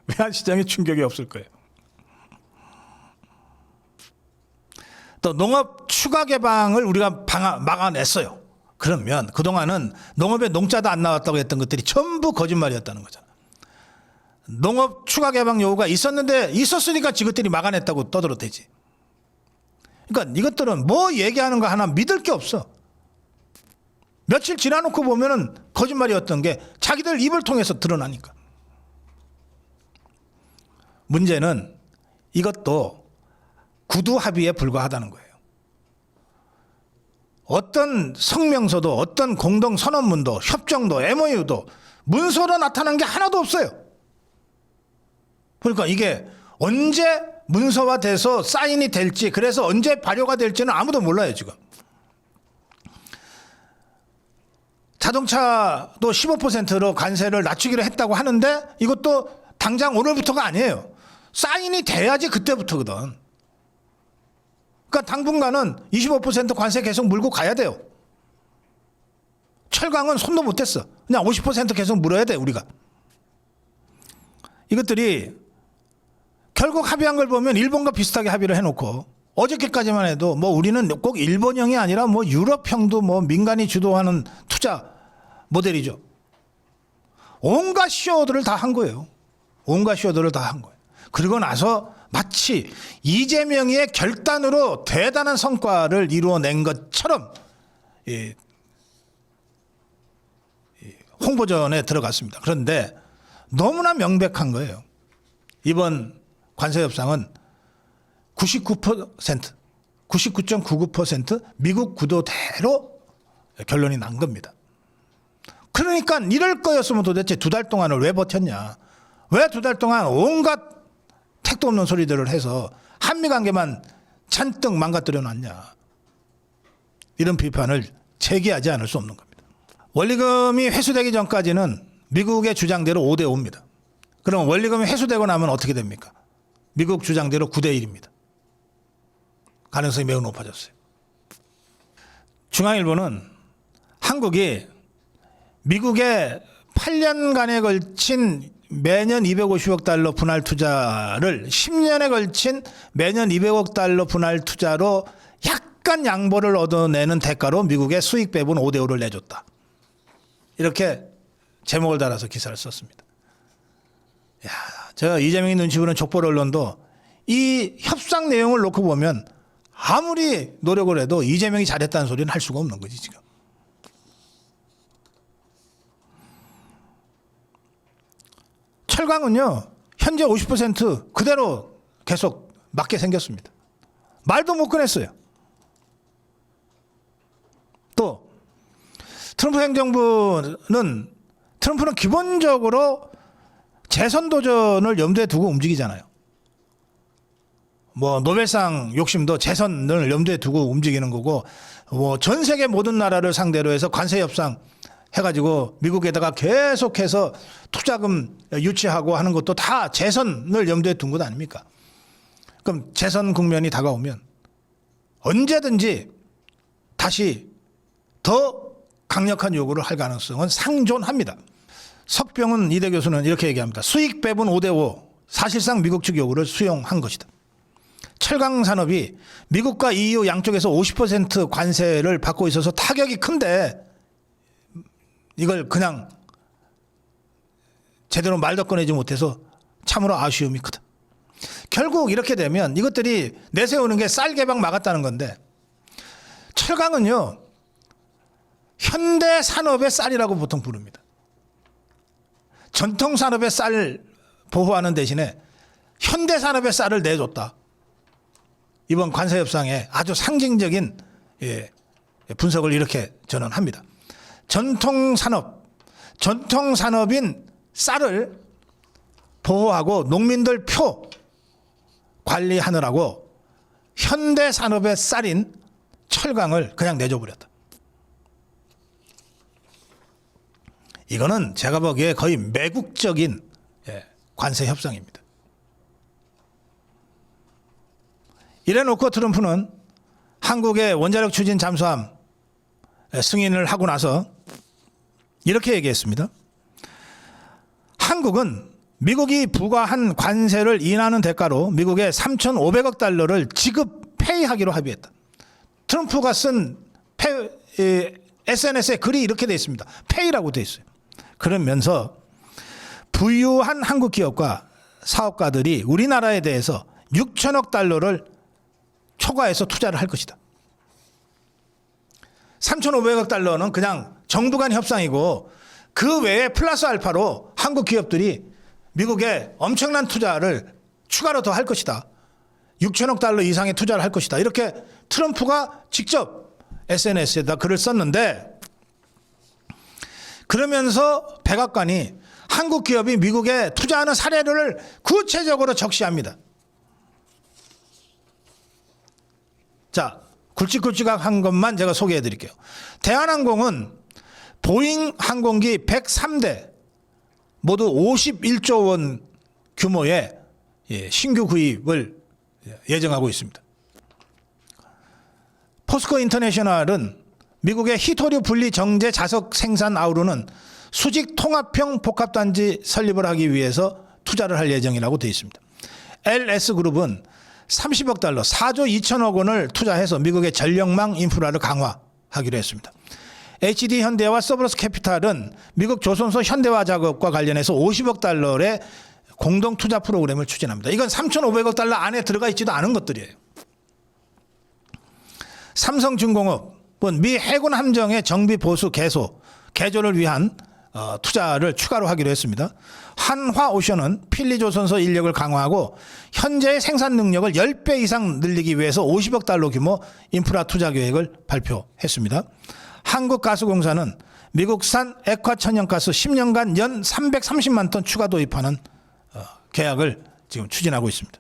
Speaker 1: 외환 시장에 충격이 없을 거예요. 또 농업 추가 개방을 우리가 막아냈어요. 그러면 그동안은 농업에 농자도 안 나왔다고 했던 것들이 전부 거짓말이었다는 거잖아. 농업 추가 개방 요구가 있었으니까 지것들이 막아냈다고 떠들어대지. 그러니까 이것들은 뭐 얘기하는 거 하나 믿을 게 없어. 며칠 지나놓고 보면은 거짓말이었던 게 자기들 입을 통해서 드러나니까. 문제는 이것도 구두 합의에 불과하다는 거예요. 어떤 성명서도 어떤 공동선언문도 협정도 MOU도 문서로 나타난 게 하나도 없어요. 그러니까 이게 언제 문서화돼서 사인이 될지 그래서 언제 발효가 될지는 아무도 몰라요 지금. 자동차도 15%로 관세를 낮추기로 했다고 하는데 이것도 당장 오늘부터가 아니에요. 사인이 돼야지 그때부터거든. 그러니까 당분간은 25% 관세 계속 물고 가야 돼요. 철강은 손도 못 댔어. 그냥 50% 계속 물어야 돼 우리가. 이것들이 결국 합의한 걸 보면 일본과 비슷하게 합의를 해놓고 어저께까지만 해도 뭐 우리는 꼭 일본형이 아니라 뭐 유럽형도 뭐 민간이 주도하는 투자 모델이죠. 온갖 쇼들을 다 한 거예요. 온갖 쇼들을 다 한 거예요. 그러고 나서 마치 이재명의 결단으로 대단한 성과를 이루어낸 것처럼 홍보전에 들어갔습니다. 그런데 너무나 명백한 거예요. 이번 관세 협상은 99.99% 미국 구도대로 결론이 난 겁니다. 그러니까 이럴 거였으면 도대체 두 달 동안을 왜 버텼냐. 왜 두 달 동안 온갖 택도 없는 소리들을 해서 한미 관계만 잔뜩 망가뜨려 놨냐. 이런 비판을 제기하지 않을 수 없는 겁니다. 원리금이 회수되기 전까지는 미국의 주장대로 5대 5입니다. 그럼 원리금이 회수되고 나면 어떻게 됩니까? 미국 주장대로 9대 1입니다. 가능성이 매우 높아졌어요. 중앙일보는 한국이 미국의 8년간에 걸친 매년 250억 달러 분할 투자를 10년에 걸친 매년 200억 달러 분할 투자로 약간 양보를 얻어내는 대가로 미국의 수익 배분 5대 5를 내줬다. 이렇게 제목을 달아서 기사를 썼습니다. 야, 제가 이재명이 눈치 보는 족보 언론도 이 협상 내용을 놓고 보면 아무리 노력을 해도 이재명이 잘했다는 소리는 할 수가 없는 거지 지금. 철강은요 현재 50% 그대로 계속 맞게 생겼습니다. 말도 못 꺼냈어요. 또 트럼프 행정부는 트럼프는 기본적으로 재선 도전을 염두에 두고 움직이잖아요. 뭐 노벨상 욕심도 재선을 염두에 두고 움직이는 거고, 뭐 전 세계 모든 나라를 상대로 해서 관세 협상 해가지고 미국에다가 계속해서 투자금 유치하고 하는 것도 다 재선을 염두에 둔 것 아닙니까? 그럼 재선 국면이 다가오면 언제든지 다시 더 강력한 요구를 할 가능성은 상존합니다. 석병은 이대 교수는 이렇게 얘기합니다. 수익 배분 5대 5 사실상 미국 측 요구를 수용한 것이다. 철강 산업이 미국과 EU 양쪽에서 50% 관세를 받고 있어서 타격이 큰데 이걸 그냥 제대로 말도 꺼내지 못해서 참으로 아쉬움이 크다. 결국 이렇게 되면 이것들이 내세우는 게 쌀 개방 막았다는 건데, 철강은요 현대 산업의 쌀이라고 보통 부릅니다. 전통 산업의 쌀 보호하는 대신에 현대 산업의 쌀을 내줬다. 이번 관세 협상에 아주 상징적인 분석을 이렇게 저는 합니다. 전통 산업인 쌀을 보호하고 농민들 표 관리하느라고 현대 산업의 쌀인 철강을 그냥 내줘버렸다. 이거는 제가 보기에 거의 매국적인 관세 협상입니다. 이래놓고 트럼프는 한국의 원자력 추진 잠수함 승인을 하고 나서 이렇게 얘기했습니다. 한국은 미국이 부과한 관세를 인하는 대가로 미국에 3,500억 달러를 지급 페이하기로 합의했다. 트럼프가 쓴 SNS에 글이 이렇게 돼 있습니다. 페이라고 돼 있어요. 그러면서 부유한 한국 기업과 사업가들이 우리나라에 대해서 6천억 달러를 초과해서 투자를 할 것이다. 3,500억 달러는 그냥 정부 간 협상이고 그 외에 플러스 알파로 한국 기업들이 미국에 엄청난 투자를 추가로 더 할 것이다. 6천억 달러 이상의 투자를 할 것이다. 이렇게 트럼프가 직접 SNS에다 글을 썼는데, 그러면서 백악관이 한국 기업이 미국에 투자하는 사례를 구체적으로 적시합니다. 자, 굵직굵직한 것만 제가 소개해 드릴게요. 대한항공은 보잉 항공기 103대 모두 51조 원 규모의 신규 구입을 예정하고 있습니다. 포스코 인터내셔널은 미국의 히토류 분리 정제 자석 생산 아우르는 수직 통합형 복합단지 설립을 하기 위해서 투자를 할 예정이라고 되어 있습니다. LS그룹은 30억 달러 4조 2천억 원을 투자해서 미국의 전력망 인프라를 강화하기로 했습니다. HD현대와 서브러스 캐피탈은 미국 조선소 현대화 작업과 관련해서 50억 달러의 공동 투자 프로그램을 추진합니다. 이건 3,500억 달러 안에 들어가 있지도 않은 것들이에요. 삼성중공업은 미 해군 함정의 정비 보수 개조를 위한 투자를 추가로 하기로 했습니다. 한화오션은 필리조선소 인력을 강화하고 현재의 생산 능력을 10배 이상 늘리기 위해서 50억 달러 규모 인프라 투자 계획을 발표했습니다. 한국가스공사는 미국산 액화천연가스 10년간 연 330만 톤 추가 도입하는 계약을 지금 추진하고 있습니다.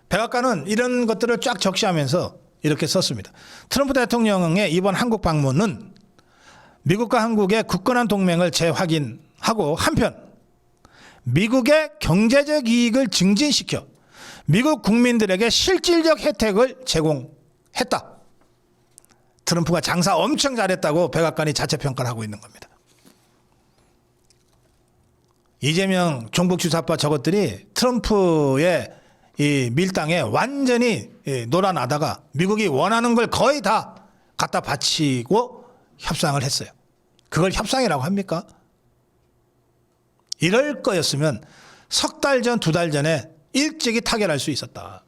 Speaker 1: 백악관은 이런 것들을 쫙 적시하면서 이렇게 썼습니다. 트럼프 대통령의 이번 한국 방문은 미국과 한국의 굳건한 동맹을 재확인하고 한편 미국의 경제적 이익을 증진시켜 미국 국민들에게 실질적 혜택을 제공했다. 트럼프가 장사 엄청 잘했다고 백악관이 자체 평가를 하고 있는 겁니다. 이재명 종북주사파 저것들이 트럼프의 이 밀당에 완전히 놀아나다가 미국이 원하는 걸 거의 다 갖다 바치고 협상을 했어요. 그걸 협상이라고 합니까? 이럴 거였으면 석 달 전, 두 달 전에 일찍이 타결할 수 있었다.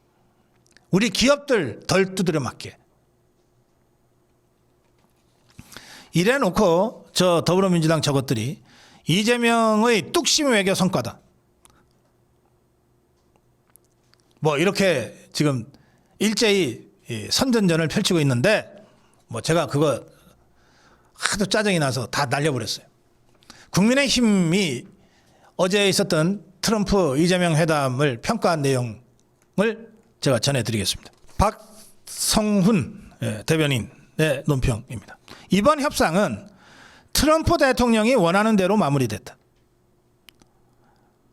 Speaker 1: 우리 기업들 덜 두드려 맞게. 이래 놓고 저 더불어민주당 저것들이 이재명의 뚝심 외교 성과다. 뭐 이렇게 지금 일제히 선전전을 펼치고 있는데 뭐 제가 그거 하도 짜증이 나서 다 날려버렸어요. 국민의힘이 어제 있었던 트럼프 이재명 회담을 평가한 내용을 제가 전해드리겠습니다. 박성훈 대변인의 논평입니다. 이번 협상은 트럼프 대통령이 원하는 대로 마무리됐다.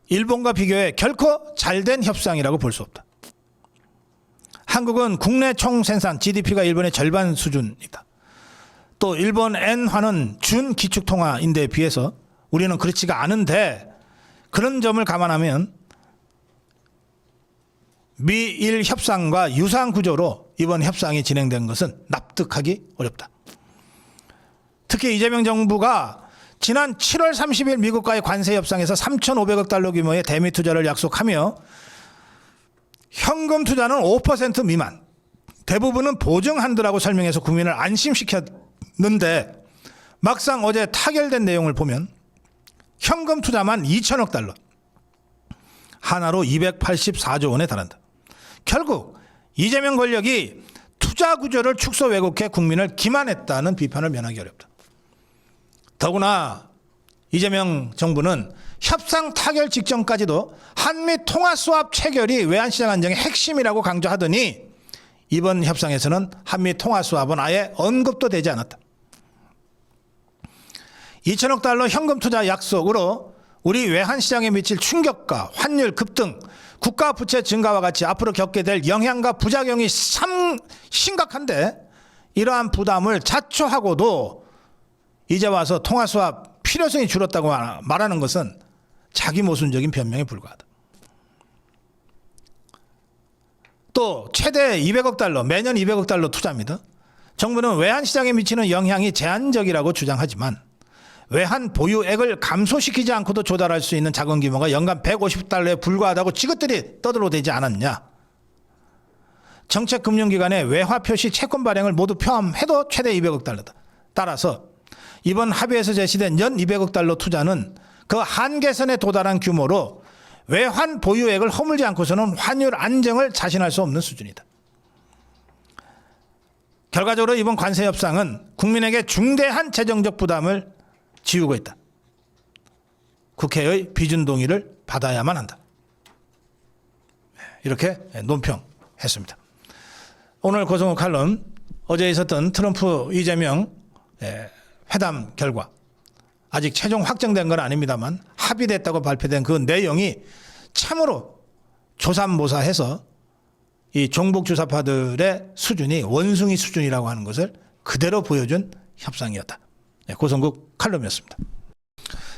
Speaker 1: 일본과 비교해 결코 잘된 협상이라고 볼 수 없다. 한국은 국내 총생산 GDP가 일본의 절반 수준이다. 또 일본 엔화는 준기축통화인데에 비해서 우리는 그렇지가 않은데 그런 점을 감안하면 미일 협상과 유사한 구조로 이번 협상이 진행된 것은 납득하기 어렵다. 특히 이재명 정부가 지난 7월 30일 미국과의 관세 협상에서 3,500억 달러 규모의 대미 투자를 약속하며 현금 투자는 5% 미만, 대부분은 보증한다라고 설명해서 국민을 안심시켰는데 막상 어제 타결된 내용을 보면 현금 투자만 2천억 달러, 하나로 284조 원에 달한다. 결국 이재명 권력이 투자 구조를 축소 왜곡해 국민을 기만했다는 비판을 면하기 어렵다. 더구나 이재명 정부는 협상 타결 직전까지도 한미 통화 수합 체결이 외환시장 안정의 핵심이라고 강조하더니 이번 협상에서는 한미 통화 수합은 아예 언급도 되지 않았다. 2천억 달러 현금 투자 약속으로 우리 외환시장에 미칠 충격과 환율 급등, 국가 부채 증가와 같이 앞으로 겪게 될 영향과 부작용이 참 심각한데 이러한 부담을 자초하고도 이제 와서 통화 수합 필요성이 줄었다고 말하는 것은 자기 모순적인 변명에 불과하다. 또 최대 200억 달러, 매년 200억 달러 투자입니다. 정부는 외환시장에 미치는 영향이 제한적이라고 주장하지만 외환 보유액을 감소시키지 않고도 조달할 수 있는 자금 규모가 연간 150달러에 불과하다고 지긋들이 떠들어대지 않았냐. 정책금융기관의 외화 표시 채권 발행을 모두 포함해도 최대 200억 달러다. 따라서 이번 합의에서 제시된 연 200억 달러 투자는 그 한계선에 도달한 규모로 외환 보유액을 허물지 않고서는 환율 안정을 자신할 수 없는 수준이다. 결과적으로 이번 관세 협상은 국민에게 중대한 재정적 부담을 지우고 있다. 국회의 비준 동의를 받아야만 한다. 이렇게 논평했습니다. 오늘 고성호 칼럼, 어제 있었던 트럼프 이재명 회담 결과, 아직 최종 확정된 건 아닙니다만 합의됐다고 발표된 그 내용이 참으로 조삼모사해서 이 종북주사파들의 수준이 원숭이 수준이라고 하는 것을 그대로 보여준 협상이었다. 고성국 칼럼이었습니다.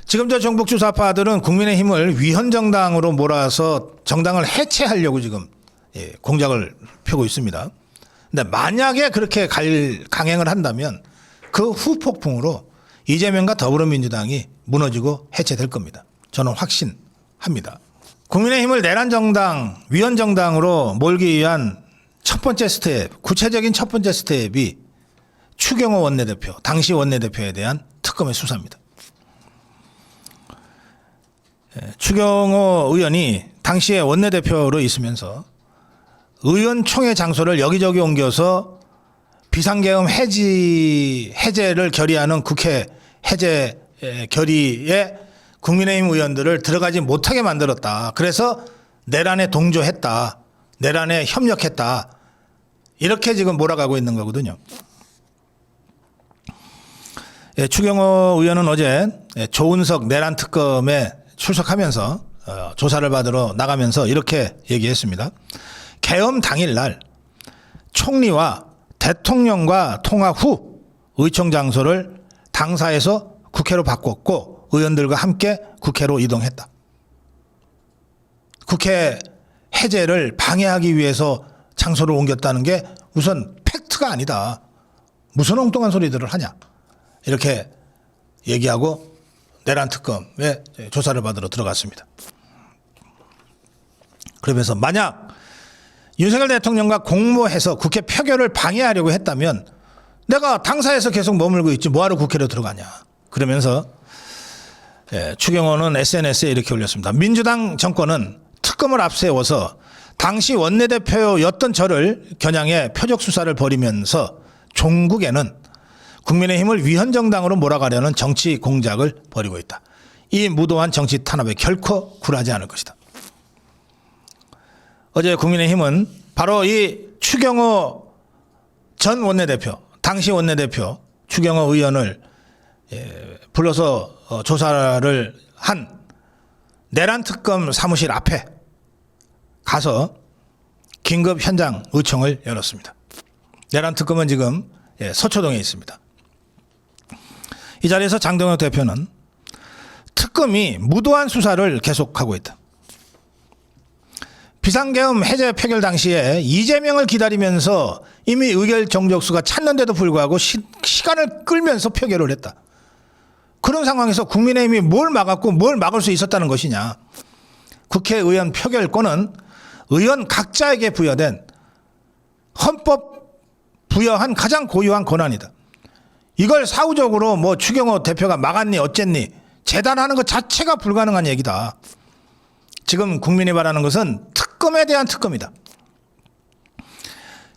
Speaker 1: 지금 저 종북주사파들은 국민의힘을 위헌정당으로 몰아서 정당을 해체하려고 지금 공작을 펴고 있습니다. 근데 만약에 그렇게 강행을 한다면 그 후폭풍으로 이재명과 더불어민주당이 무너지고 해체될 겁니다. 저는 확신합니다. 국민의힘을 내란정당, 위헌정당으로 몰기 위한 첫 번째 스텝, 구체적인 첫 번째 스텝이 추경호 원내대표, 당시 원내대표에 대한 특검의 수사입니다. 추경호 의원이 당시에 원내대표로 있으면서 의원총회 장소를 여기저기 옮겨서 비상계엄 해제를 결의하는 국회 해제 결의에 국민의힘 의원들을 들어가지 못하게 만들었다. 그래서 내란에 동조했다. 내란에 협력했다. 이렇게 지금 몰아가고 있는 거거든요. 예, 추경호 의원은 어제 조은석 내란 특검에 출석하면서 조사를 받으러 나가면서 이렇게 얘기했습니다. 계엄 당일날 총리와 대통령과 통화 후 의총 장소를 당사에서 국회로 바꿨고 의원들과 함께 국회로 이동했다. 국회 해제를 방해하기 위해서 장소를 옮겼다는 게 우선 팩트가 아니다. 무슨 엉뚱한 소리들을 하냐. 이렇게 얘기하고 내란 특검에 조사를 받으러 들어갔습니다. 그러면서 만약 윤석열 대통령과 공모해서 국회 표결을 방해하려고 했다면 내가 당사에서 계속 머물고 있지 뭐하러 국회로 들어가냐. 그러면서 추경호는 SNS에 이렇게 올렸습니다. 민주당 정권은 특검을 앞세워서 당시 원내대표였던 저를 겨냥해 표적 수사를 벌이면서 종국에는 국민의힘을 위헌정당으로 몰아가려는 정치 공작을 벌이고 있다. 이 무도한 정치 탄압에 결코 굴하지 않을 것이다. 어제 국민의힘은 바로 이 추경호 전 원내대표, 당시 원내대표 추경호 의원을 불러서 조사를 한 내란 특검 사무실 앞에 가서 긴급 현장 의총을 열었습니다. 내란 특검은 지금 서초동에 있습니다. 이 자리에서 장동혁 대표는 특검이 무도한 수사를 계속하고 있다. 비상계엄 해제 표결 당시에 이재명을 기다리면서 이미 의결 정족수가 찼는데도 불구하고 시간을 끌면서 표결을 했다. 그런 상황에서 국민의힘이 뭘 막았고 뭘 막을 수 있었다는 것이냐. 국회의원 표결권은 의원 각자에게 부여된 헌법 부여한 가장 고유한 권한이다. 이걸 사후적으로 뭐 추경호 대표가 막았니 어쨌니 재단하는 것 자체가 불가능한 얘기다. 지금 국민이 바라는 것은 특검에 대한 특검이다.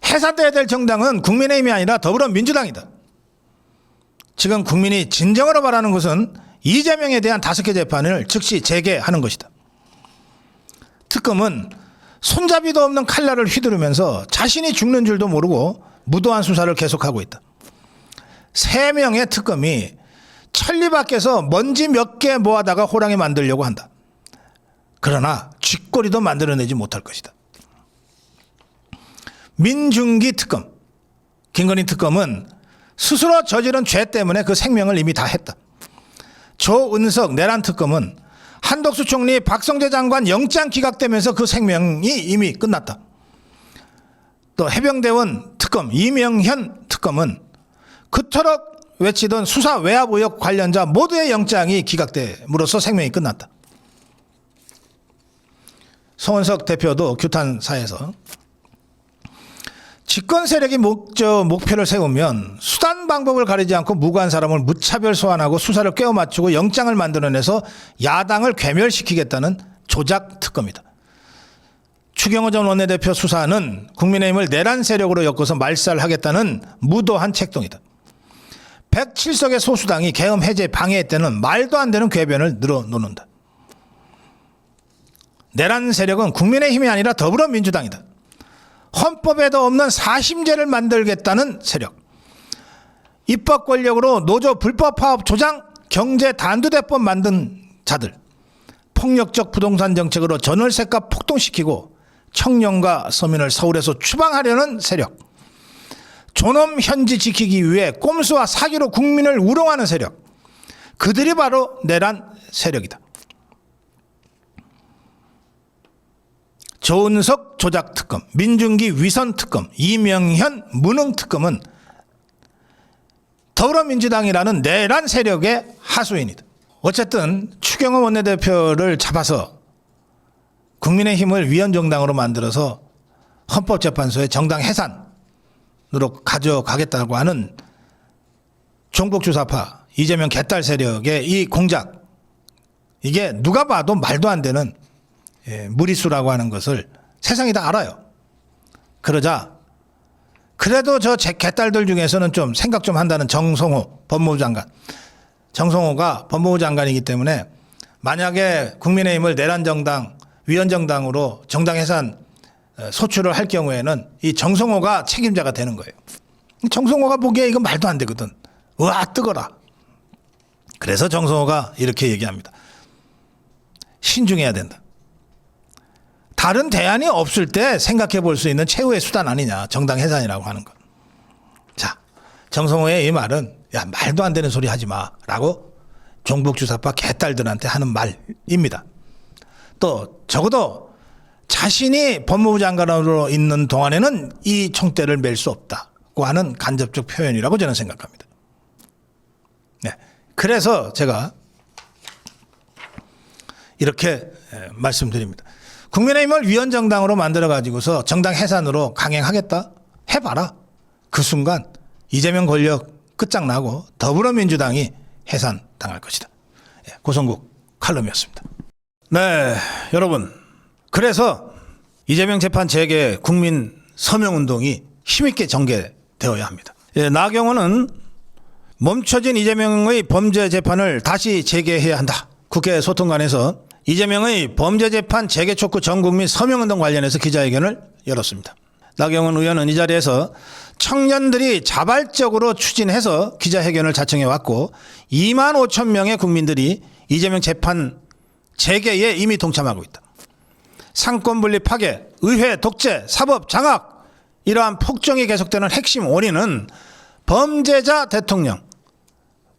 Speaker 1: 해산돼야 될 정당은 국민의힘이 아니라 더불어민주당이다. 지금 국민이 진정으로 바라는 것은 이재명에 대한 5개 재판을 즉시 재개하는 것이다. 특검은 손잡이도 없는 칼날을 휘두르면서 자신이 죽는 줄도 모르고 무도한 수사를 계속하고 있다. 3명의 특검이 천리 밖에서 먼지 몇 개 모아다가 호랑이 만들려고 한다. 그러나 쥐꼬리도 만들어내지 못할 것이다. 민중기 특검, 김건희 특검은 스스로 저지른 죄 때문에 그 생명을 이미 다 했다. 조은석 내란 특검은 한덕수 총리, 박성재 장관 영장 기각되면서 그 생명이 이미 끝났다. 또 해병대원 특검, 이명현 특검은 그토록 외치던 수사 외압 의혹 관련자 모두의 영장이 기각됨으로써 생명이 끝났다. 송원석 대표도 규탄사에서 집권 세력이 목표를 세우면 수단 방법을 가리지 않고 무고한 사람을 무차별 소환하고 수사를 꿰어 맞추고 영장을 만들어내서 야당을 괴멸시키겠다는 조작 특검이다. 추경호 전 원내대표 수사는 국민의힘을 내란 세력으로 엮어서 말살하겠다는 무도한 책동이다. 107석의 소수당이 계엄 해제 방해했다는 말도 안 되는 궤변을 늘어놓는다. 내란 세력은 국민의힘이 아니라 더불어민주당이다. 헌법에도 없는 사심제를 만들겠다는 세력. 입법 권력으로 노조 불법 파업 조장, 경제 단두대법 만든 자들. 폭력적 부동산 정책으로 전월세값 폭등시키고 청년과 서민을 서울에서 추방하려는 세력. 존엄 현지 지키기 위해 꼼수와 사기로 국민을 우롱하는 세력. 그들이 바로 내란 세력이다. 조은석 조작특검, 민중기 위선특검, 이명현 무능특검은 더불어민주당이라는 내란 세력의 하수인이다. 어쨌든 추경호 원내대표를 잡아서 국민의힘을 위헌정당으로 만들어서 헌법재판소에 정당 해산으로 가져가겠다고 하는 종북주사파 이재명 개딸 세력의 이 공작, 이게 누가 봐도 말도 안 되는 무리수라고 하는 것을 세상이 다 알아요. 그러자 그래도 저 개딸들 중에서는 좀 생각 좀 한다는 정성호 법무부 장관. 정성호가 법무부 장관이기 때문에 만약에 국민의힘을 내란정당, 위헌정당으로 정당 해산 소추를 할 경우에는 이 정성호가 책임자가 되는 거예요. 정성호가 보기에 이건 말도 안 되거든. 와, 뜨거라. 그래서 정성호가 이렇게 얘기합니다. 신중해야 된다. 다른 대안이 없을 때 생각해 볼 수 있는 최후의 수단 아니냐. 정당 해산이라고 하는 것. 자, 정성호의 이 말은 야, 말도 안 되는 소리 하지 마. 라고 종북 주사파 개딸들한테 하는 말입니다. 또 적어도 자신이 법무부 장관으로 있는 동안에는 이 총대를 맬 수 없다고 하는 간접적 표현이라고 저는 생각합니다. 네. 그래서 제가 이렇게 말씀드립니다. 국민의힘을 위헌정당으로 만들어가지고서 정당 해산으로 강행하겠다? 해봐라. 그 순간 이재명 권력 끝장나고 더불어민주당이 해산당할 것이다. 고성국 칼럼이었습니다. 네, 여러분. 그래서 이재명 재판 재개 국민 서명운동이 힘있게 전개되어야 합니다. 나경원은 멈춰진 이재명의 범죄 재판을 다시 재개해야 한다. 국회 소통관에서 이재명의 범죄 재판 재개 촉구 전국민 서명운동 관련해서 기자회견을 열었습니다. 나경원 의원은 이 자리에서 청년들이 자발적으로 추진해서 기자회견을 자청해 왔고 2만 5천 명의 국민들이 이재명 재판 재개에 이미 동참하고 있다. 상권분리 파괴, 의회 독재, 사법 장악 이러한 폭정이 계속되는 핵심 원인은 범죄자 대통령,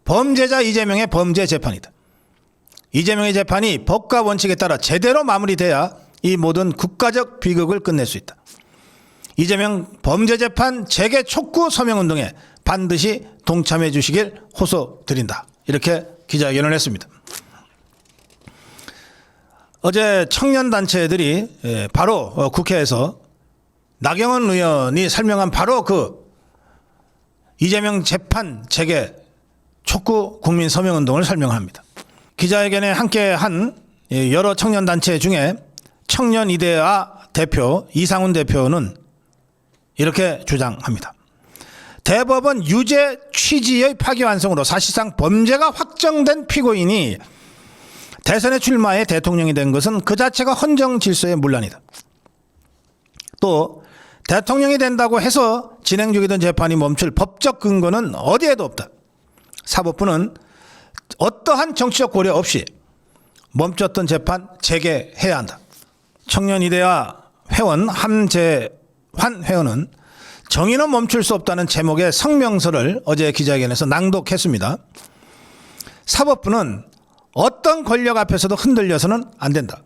Speaker 1: 범죄자 이재명의 범죄 재판이다. 이재명의 재판이 법과 원칙에 따라 제대로 마무리돼야 이 모든 국가적 비극을 끝낼 수 있다. 이재명 범죄재판 재개 촉구 서명운동에 반드시 동참해 주시길 호소드린다. 이렇게 기자회견을 했습니다. 어제 청년단체들이 바로 국회에서 나경원 의원이 설명한 바로 그 이재명 재판 재개 촉구 국민 서명운동을 설명합니다. 기자회견에 함께한 여러 청년단체 중에 청년이데아 대표 이상훈 대표는 이렇게 주장합니다. 대법원 유죄 취지의 파기환송으로 사실상 범죄가 확정된 피고인이 대선에 출마해 대통령이 된 것은 그 자체가 헌정 질서의 문란이다. 또 대통령이 된다고 해서 진행 중이던 재판이 멈출 법적 근거는 어디에도 없다. 사법부는 어떠한 정치적 고려 없이 멈췄던 재판 재개해야 한다. 청년이데아 회원 함재환 회원은 정의는 멈출 수 없다는 제목의 성명서를 어제 기자회견에서 낭독했습니다. 사법부는 어떤 권력 앞에서도 흔들려서는 안 된다.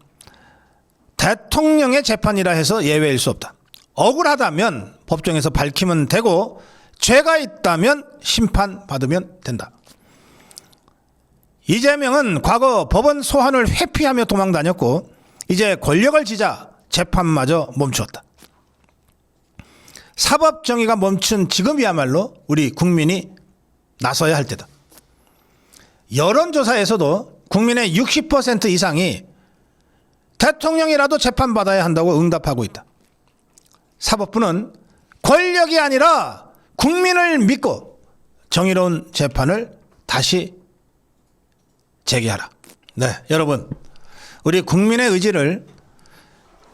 Speaker 1: 대통령의 재판이라 해서 예외일 수 없다. 억울하다면 법정에서 밝히면 되고 죄가 있다면 심판받으면 된다. 이재명은 과거 법원 소환을 회피하며 도망다녔고 이제 권력을 쥐자 재판마저 멈추었다. 사법 정의가 멈춘 지금이야말로 우리 국민이 나서야 할 때다. 여론조사에서도 국민의 60% 이상이 대통령이라도 재판받아야 한다고 응답하고 있다. 사법부는 권력이 아니라 국민을 믿고 정의로운 재판을 다시 재개하라. 네, 여러분, 우리 국민의 의지를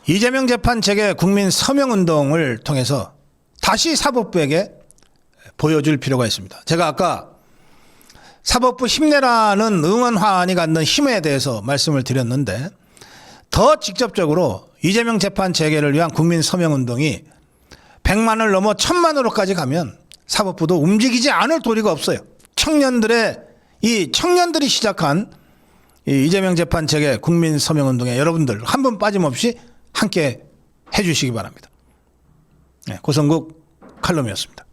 Speaker 1: 이재명 재판 재개 국민 서명운동을 통해서 다시 사법부에게 보여줄 필요가 있습니다. 제가 아까 사법부 힘내라는 응원화환이 갖는 힘에 대해서 말씀을 드렸는데 더 직접적으로 이재명 재판 재개를 위한 국민 서명운동이 100만을 넘어 1000만으로까지 가면 사법부도 움직이지 않을 도리가 없어요. 청년들이 시작한 이재명 재판 재개 국민 서명운동에 여러분들 한 분 빠짐없이 함께 해주시기 바랍니다. 네, 고성국 칼럼이었습니다.